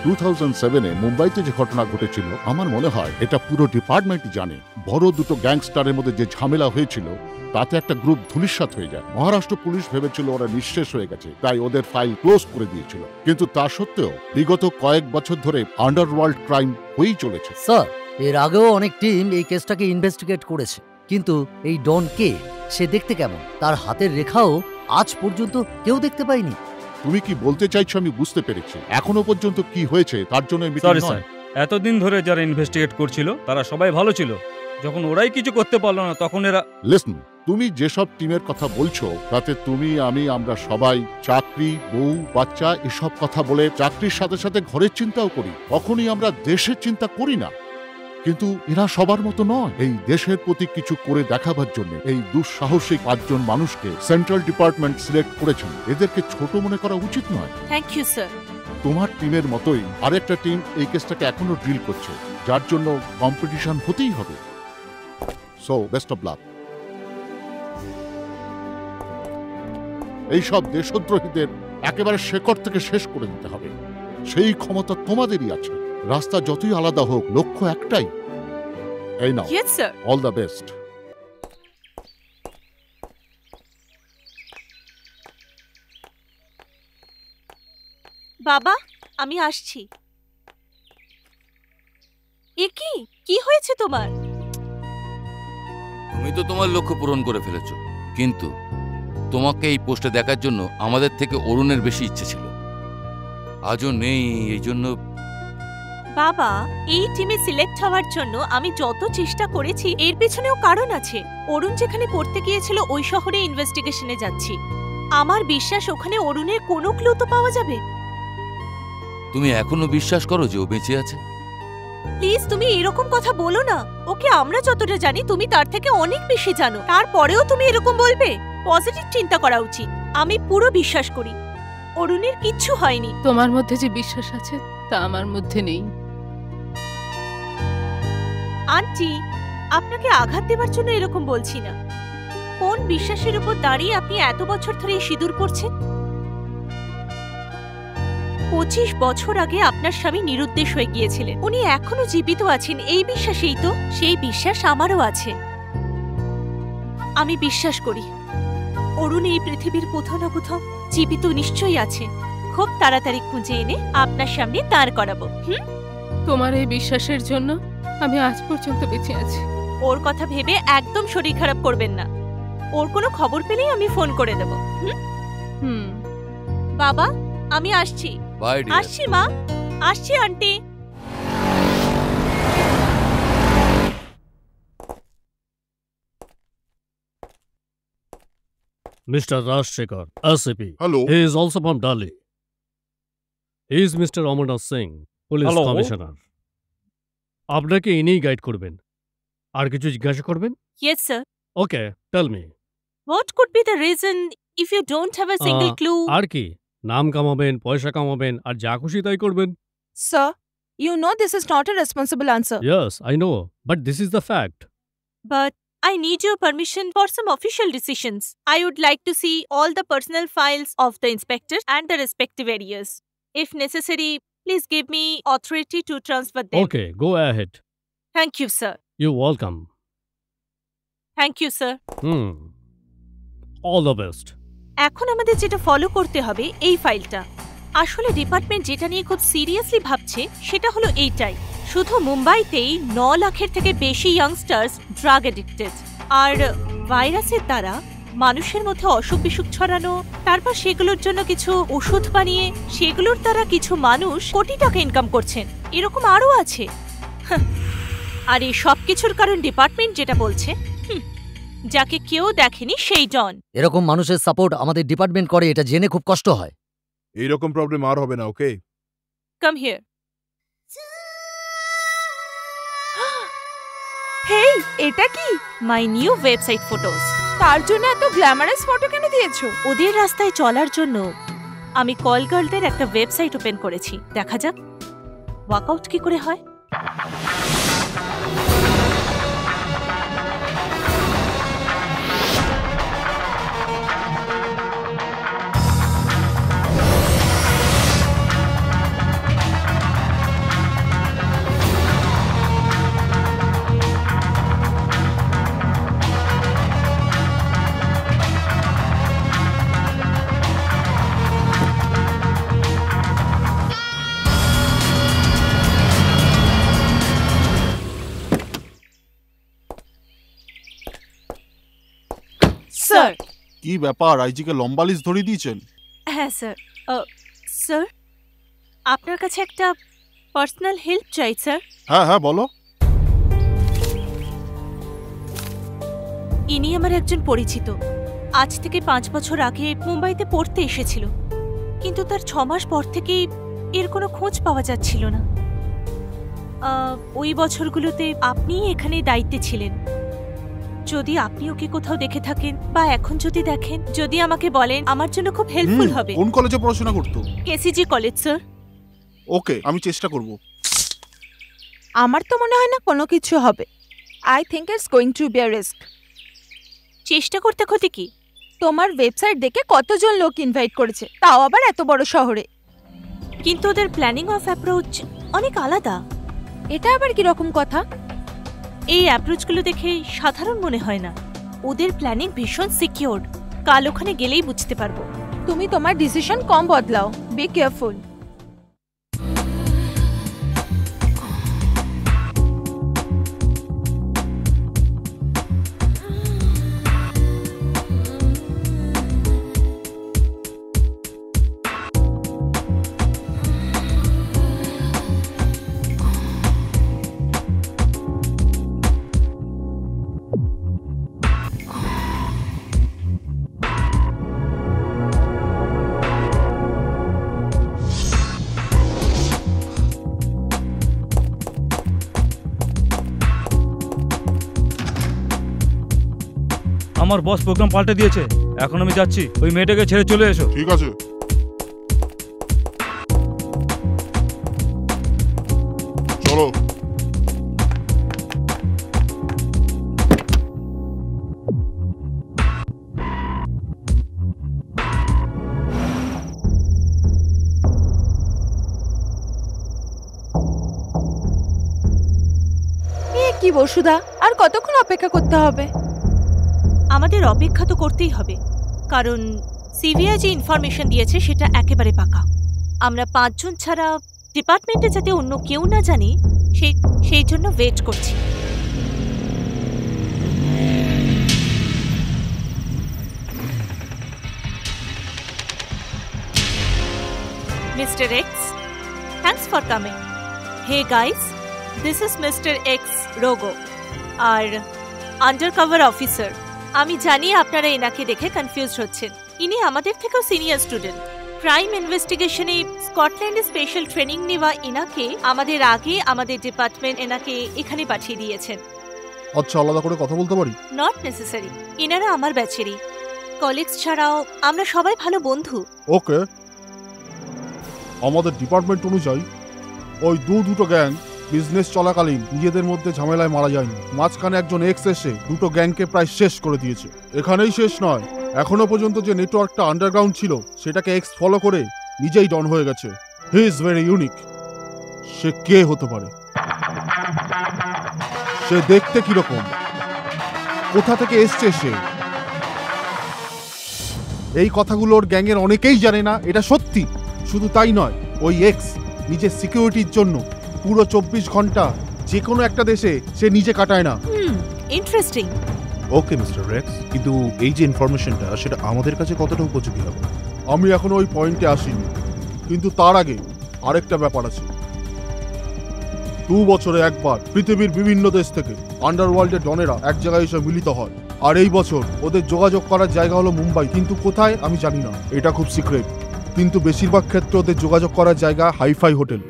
টু 2007-এ মুম্বাইতে যে ঘটনা ঘটেছিল আমার মনে হয় এটা পুরো ডিপার্টমেন্টই জানে। বড় দুটো গ্যাংস্টারের মধ্যে যে ঝামেলা হয়েছিল তাতে একটা গ্রুপ ধূলিসাৎ হয়ে যায়। মহারাষ্ট্র পুলিশ ভেবেছিল ওরা নিঃশেষ হয়ে গেছে, তাই ওদের ফাইল ক্লোজ করে দিয়েছিল। কিন্তু তা সত্ত্বেও বিগত কয়েক বছর ধরে আন্ডারওয়ার্ল্ড ক্রাইম হয়েই চলেছে। স্যার, এর আগেও অনেক টিম এই কেসটাকে ইনভেস্টিগেট করেছে, কিন্তু এই ডন কে, সে দেখতে কেমন, তার হাতের রেখাও আজ পর্যন্ত কেউ দেখতে পায়নি। তুমি কি বলতে চাইছো আমি বুঝতে পেরেছি। এখনো পর্যন্ত কি হয়েছে তার জন্য সরি স্যার, এতদিন ধরে যারা ইনভেস্টিগেট করছিল তারা সবাই ভালো ছিল। যখন ওরাই কিছু করতে পারলো না তখন এরা লিসন, তুমি যেসব টিমের কথা বলছো তাতে তুমি, আমরা সবাই চাকরি, বউ, বাচ্চা এসব কথা বলে চাকরির সাথে সাথে ঘরের চিন্তাও করি। কখনই আমরা দেশের চিন্তা করি না। কিন্তু এরা সবার মতো নয়। এই দেশের প্রতি কিছু করে দেখাবার জন্য এই দুঃসাহসিক 5 জন মানুষকে সেন্ট্রাল ডিপার্টমেন্ট সিলেক্ট করেছেন। এদেরকে ছোট মনে করা উচিত নয়। Thank you sir. তোমার টিমের মতোই আরেকটা টিম এই কেসটাকে এখনো ড্রিল করছে, যার জন্য কম্পিটিশন হতেই হবে। So best of luck. এইসব দেশদ্রোহীদের একেবারে শেকড় থেকে শেষ করে দিতে হবে। সেই ক্ষমতা তোমাদেরই আছে। রাস্তা যতই আলাদা হোক, লক্ষ্য একটাই। এই নাও, yes sir. All the best. বাবা, আমি আসছি। এ কি হয়েছে তোমার? তুমি তো তোমার লক্ষ্য পূরণ করে ফেলেছো, কিন্তু তোমাকে এই পোস্টে দেখার জন্য আমাদের থেকে অরুণের বেশি ইচ্ছে ছিল। আজও নেই, এই জন্য। বাবা, এই টিমে সিলেক্ট হওয়ার জন্য আমি যত চেষ্টা করেছি এর পেছনেও কারণ আছে। অরুণ যেখানে পড়তে গিয়েছিল ওই শহরে ইনভেস্টিগেশনে যাচ্ছি। আমার বিশ্বাস ওখানে অরুণের কোনো ক্লু তো পাওয়া যাবে। তুমি এখনো বিশ্বাস করো যে ও বেঁচে আছে? প্লিজ তুমি এরকম কথা বলো না। ওকে আমরা যতটা জানি তুমি তার থেকে অনেক বেশি জানো, তারপরেও তুমি এরকম বলবে? পজিটিভ চিন্তা করা উচিত। আমি পুরো বিশ্বাস করি অরুণের কিচ্ছু হয়নি। তোমার মধ্যে যে বিশ্বাস আছে তা আমার মধ্যে নেই। আন্টি, আপনাকে আঘাত দেবার জন্য এরকম বলছি না। কোন বিশ্বাসের উপর দাঁড়িয়ে আপনি এত বছর ধরে এই সিঁদুর পরছেন? 25 বছর আগে আপনার স্বামী নিরুদ্দেশ হয়ে গিয়েছিলেন, উনি এখনো জীবিত আছেন এই বিশ্বাসেই তো। সেই বিশ্বাস আমারও আছে। আমি বিশ্বাস করি অরুণ এই পৃথিবীর কোথাও না কোথাও জীবিত নিশ্চয়ই আছে। খুব তাড়াতাড়ি খুঁজে এনে আপনার সামনে দাঁড় করাবো। তোমার এই বিশ্বাসের জন্য আমি আজ পর্যন্ত বেঁচে আছি। ওর কথা ভেবে একদম শরীর খারাপ করবেন না। ওর কোনো খবর পেলেই আমি ফোন করে দেব। বাবা, আমি আসছি। আসছি মা, আসছি aunty. Mr. Rajshekhar, SCP. Hello. He is also from Delhi. He is Mr. Amarnath Singh, Police Hello. Commissioner. আপনাকে ইনিই গাইড করবেন। আর কিছু জিজ্ঞাসা করবেন? Yes sir. Okay, tell me. What could be the reason if you don't have a single clue? আর কি? নাম কামাবেন, পয়সা কামাবেন, আর যা খুশি তাই করবেন। Sir, you know this is not a responsible answer. Yes, I know, but this is the fact. But I need your permission for some official decisions. I would like to see all the personal files of the inspector and the respective areas. If necessary, please give me authority to transfer them. Okay, go ahead. Thank you, sir. You're welcome. Thank you, sir. All the best. এখন আমাদের যেটা follow করতে হবে এই ফাইলটা। আসলে department যেটা নিয়ে খুব সিরিয়াসলি ভাবছে সেটা হলো এইটাই। শুধু মুম্বাইতেই 9 লাখের থেকে বেশি ইয়াংস্টার্স ড্রাগ এডিক্টেড, আর ভাইরাসের দ্বারা মানুষের মধ্যে অসুখ বিসুখ ছড়ানো, তারপর সেগুলোর জন্য কিছু ওষুধ বানিয়ে সেগুলোর দ্বারা কিছু মানুষ কোটি টাকা ইনকাম করছেন। এরকম আরও আছে। আর এই সব কিছুর কারণ ডিপার্টমেন্ট যেটা বলছে, যাকে কেউ দেখেনি সেই ডন। এরকম মানুষের সাপোর্ট আমাদের ডিপার্টমেন্ট করে, এটা জেনে খুব কষ্ট হয়। এইরকম প্রবলেম আর হবে না, ওকে? Come here. হেই, এটা কি? My new website photos. তার জন্য এত গ্ল্যামারাস ফটো কেন দিয়েছো? ওদের রাস্তায় চলার জন্য আমি কল গার্লদের একটা ওয়েবসাইট ওপেন করেছি। দেখা যাক ওয়ার্কআউট কি করে হয়। স্যার, কি ব্যাপার, আইজিকে লম্বা লিস্ট ধরিয়ে দিয়েছেন? হ্যাঁ স্যার। স্যার, আপনার কাছে একটা পার্সোনাল হেল্প চাই স্যার। হ্যাঁ হ্যাঁ, বলো। ইনি আমার একজন পরিচিত। আজ থেকে 5 বছর আগে মুম্বাইতে পড়তে এসেছিল, কিন্তু তার 6 মাস পর থেকেই এর কোনো খোঁজ পাওয়া যাচ্ছিল না। ওই বছরগুলোতে আপনি এখানে দায়িত্বে ছিলেন। যদি আপনি ওকে কোথাও দেখে থাকেন বা এখন যদি দেখেন, যদি আমাকে বলেন, আমার জন্য খুব হেল্পফুল হবে। কোন কলেজে পড়াশোনা করতো? কেসিজি কলেজ স্যার। ওকে, আমি চেষ্টা করব। আমার তো মনে হয় না কোনো কিছু হবে। I think it's going to be a risk. চেষ্টা করতে ক্ষতি কি? তোমার ওয়েবসাইট দেখে কতজন লোক ইনভাইট করেছে, তাও আবার এত বড় শহরে। কিন্তু ওদের প্ল্যানিং অফ অ্যাপ্রোচ অনেক আলাদা। এটা আবার কি রকম কথা? এই অ্যাপ্রোচগুলো দেখে সাধারণ মনে হয় না। ওদের প্ল্যানিং ভীষণ সিকিউরড। কাল ওখানে গেলেই বুঝতে পারবো। তুমি তোমার ডিসিশন কম বদলাও। Be careful. আমার বস প্রোগ্রাম পাল্টে দিয়েছে। এখন আমি যাচ্ছি, ওই মেয়েটাকে ছেড়ে চলে এসো। ঠিক আছে। চলো। কি বসুধা, আর কতক্ষণ অপেক্ষা করতে হবে? আমাদের অপেক্ষা তো করতেই হবে, কারণ সিভিআই যে ইনফরমেশন দিয়েছে সেটা একেবারে পাকা। আমরা 5 জন ছাড়া ডিপার্টমেন্টে যাতে অন্য কেউ না জানি সেই জন্য ওয়েট করছি। Mister X, thanks for coming. Hey guys, this is mister X Rogo, our undercover officer. আমি জানি আপনারা এনাকে দেখে কনফিউজ হচ্ছেন। ইনি আমাদের থেকেও সিনিয়র স্টুডেন্ট। ক্রাইম ইনভেস্টিগেশনে স্কটল্যান্ডে স্পেশাল ট্রেনিং নেওয়া এনাকে আমাদের আগে আমাদের ডিপার্টমেন্ট এনাকে এখানে পাঠিয়ে দিয়েছেন। আচ্ছা, আলাদা করে কথা বলতে পারি? নট নেসেসারি, এনারা আমার ব্যাচেরই। কলিগস ছাড়াও আমরা সবাই ভালো বন্ধু। ওকে। আমাদের ডিপার্টমেন্ট অনুযায়ী ওই দুটো গ্যাং বিজনেস চলাকালীন নিজেদের মধ্যে ঝামেলায় মারা যায়নি। মাঝখানে একজন এক্স এসে দুটো গ্যাংকে প্রায় শেষ করে দিয়েছে। এখানেই শেষ নয়, এখনো পর্যন্ত যে নেটওয়ার্কটা আন্ডারগ্রাউন্ড ছিল সেটাকে এক্স ফলো করে নিজেই ডন হয়ে গেছে। He is very unique. সে কে হতে পারে? সে দেখতে কিরকম? কোথা থেকে এসছে সে? এই কথাগুলো ওর গ্যাংয়ের অনেকেই জানে না, এটা সত্যি। শুধু তাই নয়, ওই এক্স নিজের সিকিউরিটির জন্য পুরো 24 ঘন্টা যে কোনো একটা দেশে সে নিজে কাটায় না। ইন্টারেস্টিং। ওকে মিস্টার রেক্স, কিন্তু এই যে ইনফরমেশনটা সেটা আমাদের কাছে কতটা উপযোগী হবে? আমি এখনো ওই পয়েন্টে আসিনি, কিন্তু তার আগে আরেকটা ব্যাপার আছে। 2 বছরে একবার পৃথিবীর বিভিন্ন দেশ থেকে আন্ডারওয়ার্ল্ডের ডনেরা এক জায়গায় এসে মিলিত হয়। আর এই বছর ওদের যোগাযোগ করার জায়গা হলো মুম্বাই, কিন্তু কোথায় আমি জানি না, এটা খুব সিক্রেট। কিন্তু বেশিরভাগ ক্ষেত্রে ওদের যোগাযোগ করার জায়গা হাইফাই হোটেল।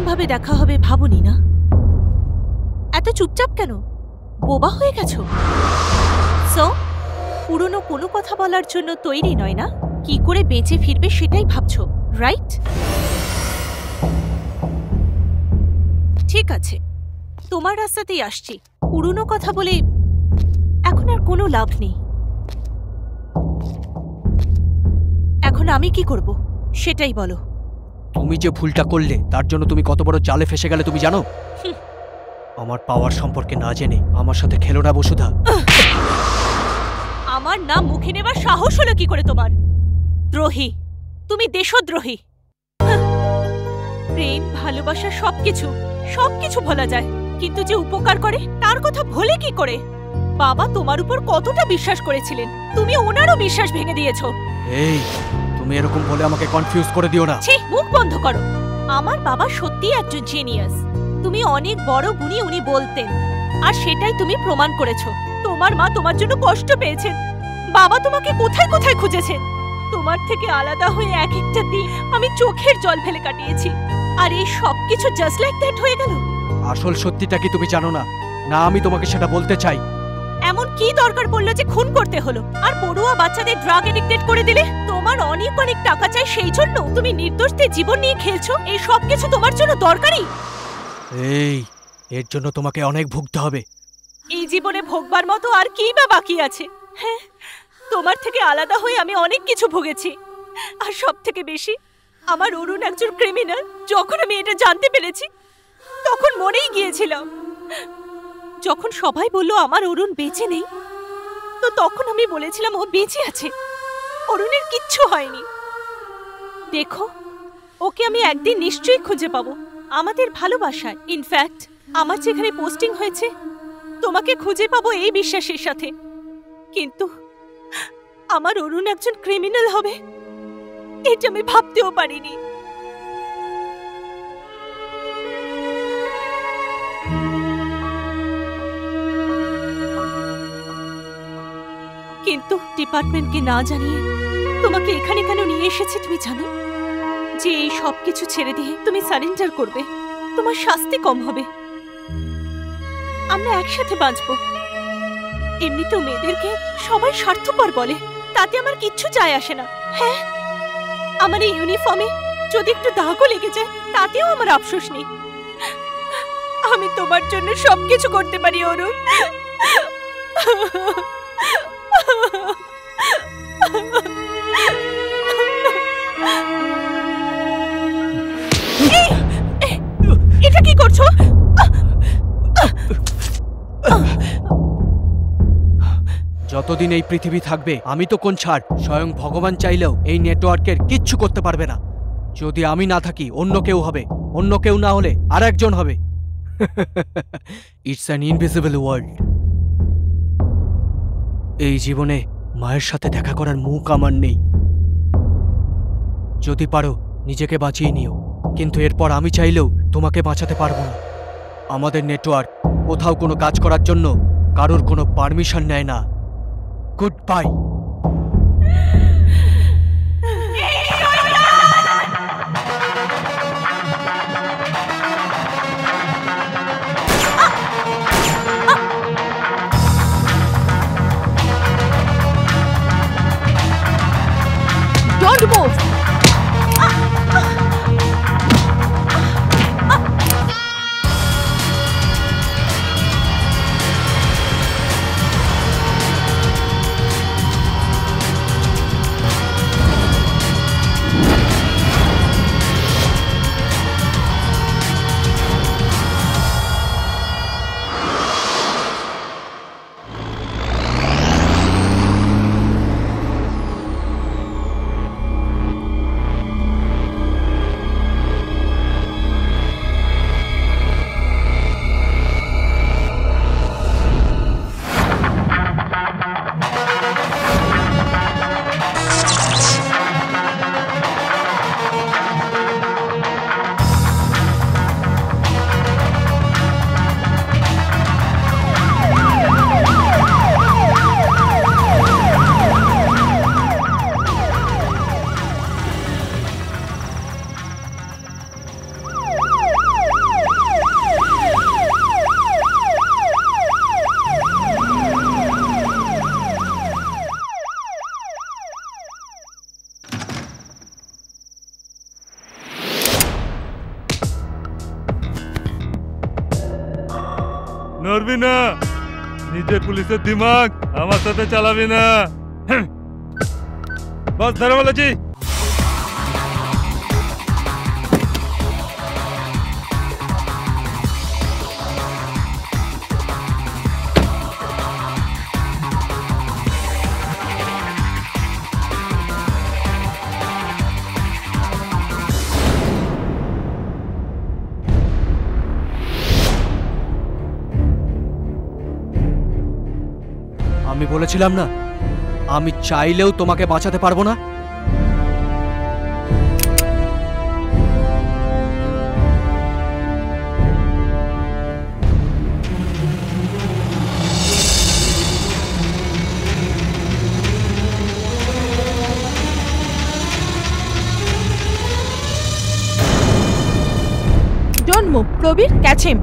ভাবে দেখা হবে ভাবনি না? এত চুপচাপ কেন? বোবা হয়ে গেছো? সো পুরনো কোনো কথা বলার জন্য তৈরি নয় না? কি করে বেঁচে ফিরবে সেটাই ভাবছো, রাইট? ঠিক আছে, তোমার রাস্তাতেই আসছি। পুরনো কথা বলে এখন আর কোনো লাভ নেই। এখন আমি কি করব সেটাই বলো। তুমি যে ভুলটা করলে তার জন্য তুমি কত বড় জালে ফেসে গেলে তুমি জানো? আমার পাওয়ার সম্পর্কে না জেনে আমার সাথে খেলো না বসুধা। আমার নাম মুখে নেবার সাহস হলো কি করে তোমার? দ্রোহী, তুমি দেশদ্রোহী। প্রেম ভালোবাসা সবকিছু ভোলা যায়, কিন্তু যে উপকার করে তার কথা ভোলে কি করে? বাবা তোমার উপর কতটা বিশ্বাস করেছিলেন, তুমি ওনারও বিশ্বাস ভেঙে দিয়েছো। এই তুমি এরকম বলে আমাকে কনফিউজ করে দিও না। ছি, মুখ বন্ধ করো। আমার বাবা সত্যি একজন জিনিয়াস। তুমি অনেক বড় গুণী উনি বলতেন, আর সেটাই তুমি প্রমাণ করেছো। তোমার মা তোমার জন্য কষ্ট পেয়েছেন, বাবা তোমাকে কোথায় কোথায় খুঁজেছেন। তোমার থেকে আলাদা হয়ে এক একটা দিন আমি চোখের জল ফেলে কাটিয়েছি, আর এই সবকিছু জাস্ট লাইক দ্যাট হয়ে গেল। আসল সত্যিটা কি তুমি জানো না? না আমি তোমাকে সেটা বলতে চাই। এমন কি দরকার পড়লো যে খুন করতে হলো, আর পড়ুয়া বাচ্চাদের ড্রাগ এডিক্টেড করে দিলে? তোমার অনেক অনেক টাকা চাই, সেই জন্য তুমি নির্দোষদের জীবন নিয়ে খেলছো। এই সবকিছু তোমার জন্য দরকারি? এই এর জন্য তোমাকে অনেক ভুগতে হবে। এই জীবনে ভোগবার মতো আর কি বা বাকি আছে? হ্যাঁ, তোমার থেকে আলাদা হয়ে আমি অনেক কিছু ভুগেছি, আর সব থেকে বেশি আমার অরুণ একজন ক্রিমিনাল। যখন আমি এটা জানতে পেরেছি তখন মরেই গিয়েছিলাম। যখন সবাই বলল আমার অরুণ বেঁচে নেই, তো তখন আমি বলেছিলাম ও বেঁচে আছে, অরুণের কিচ্ছু হয়নি। দেখো, ওকে আমি একদিন নিশ্চয়ই খুঁজে পাবো, আমাদের ভালোবাসায়। ইনফ্যাক্ট আমার যেখানে পোস্টিং হয়েছে তোমাকে খুঁজে পাবো এই বিশ্বাসের সাথে। কিন্তু আমার অরুণ একজন ক্রিমিনাল হবে এটা আমি ভাবতেও পারিনি। কিন্তু ডিপার্টমেন্টকে না জানিয়ে তোমাকে এখানে কেন নিয়ে এসেছি তুমি জানো? যে এই সবকিছু ছেড়ে দিয়ে তুমি সারেন্ডার করবে, তোমার শাস্তি কম হবে, আমরা একসাথে বাঁচবো। এমনিতেও মেয়েদেরকে সবাই স্বার্থপর বলে, তাতে আমার কিচ্ছু যায় আসে না। হ্যাঁ, আমার এই ইউনিফর্মে যদি একটু দাগও লেগে যায় তাতেও আমার আফসোস নেই। আমি তোমার জন্য সবকিছু করতে পারি অরুণ। এটা কি করছো? যতদিন এই পৃথিবী থাকবে আমি তো কোন ছাড়, স্বয়ং ভগবান চাইলেও এই নেটওয়ার্কের কিচ্ছু করতে পারবে না। যদি আমি না থাকি অন্য কেউ হবে, অন্য কেউ না হলে আর একজন হবে। It's an invisible world. এই জীবনে মায়ের সাথে দেখা করার মুখ আমার নেই। যদি পারো নিজেকে বাঁচিয়ে নিও, কিন্তু এরপর আমি চাইলেও তোমাকে বাঁচাতে পারবো না। আমাদের নেটওয়ার্ক কোথাও কোনো কাজ করার জন্য কারোর কোনো পারমিশন নেয় না। Good bye. Don't move! নড়বি না, নিজের পুলিশের দিমাগ আমার সাথে চালাবি না। বস ধরে বলেছি। আমি বলেছিলাম না, আমি চাইলেও তোমাকে বাঁচাতে পারবো না। Don't move, Probir, catch him.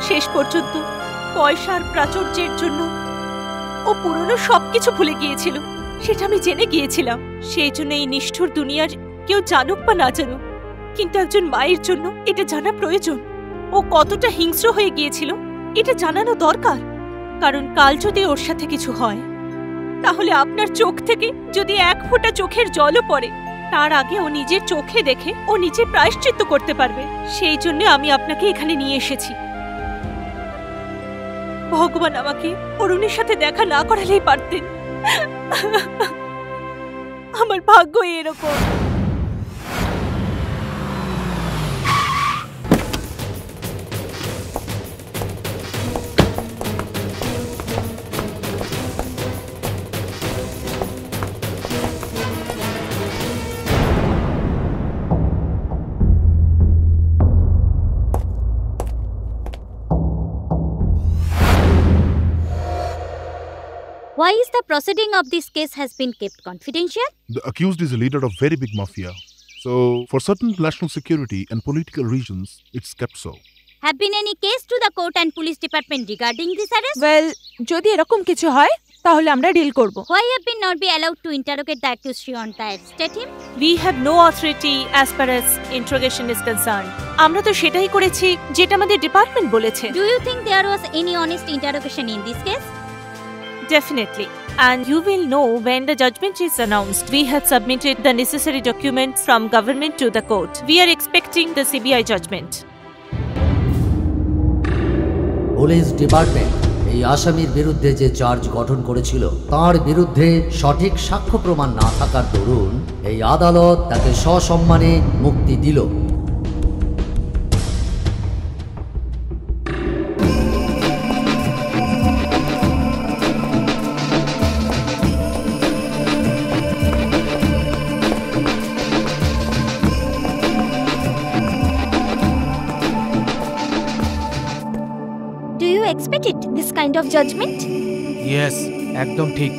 শেষ পর্যন্ত পয়সার প্রাচুর্যের জন্য ও পুরনো সবকিছু ভুলে গিয়েছিল, সেটা আমি জেনে গিয়েছিলাম। সেই জন্য এই নিষ্ঠুর দুনিয়ার কেউ জানুক বা না জানুক, কিন্তু একজন মায়ের জন্য এটা জানা প্রয়োজন। ও কতটা হিংস্র হয়ে গিয়েছিল এটা জানানো দরকার, কারণ কাল যদি ওর সাথে কিছু হয় তাহলে আপনার চোখ থেকে যদি এক ফোঁটা চোখের জলও পড়ে, তার আগে ও নিজের চোখে দেখে ও নিজে প্রায়শ্চিত্ত করতে পারবে। সেই জন্য আমি আপনাকে এখানে নিয়ে এসেছি। ভগবান আমাকে অরুণের সাথে দেখা না করালেই পারতেন। আমার ভাগ্য এরকম। Why is the proceeding of this case has been kept confidential? The accused is a leader of very big mafia. So, for certain national security and political reasons, it's kept so. Have been any case to the court and police department regarding this arrest? Well, যদি এরকম কিছু হয় তাহলে আমরা deal করব। Why have been not be allowed to interrogate the accused on the arrested him? We have no authority as far as interrogation is concerned. আমরা তো সেটাই করেছি যেটা আমাদের ডিপার্টমেন্ট বলেছে। Do you think there was any honest interrogation in this case? Definitely. And you will know when the judgment is announced. We have submitted the necessary documents from government to the court. We are expecting the CBI judgment. Police department এই আসামির বিরুদ্ধে যে charge গঠন করেছিল তার বিরুদ্ধে সঠিক সাক্ষ্য প্রমাণ না থাকার দরুন এই আদালত তাকে সসম্মানে মুক্তি দিল। Kind of judgement? ইয়েস, একদম ঠিক।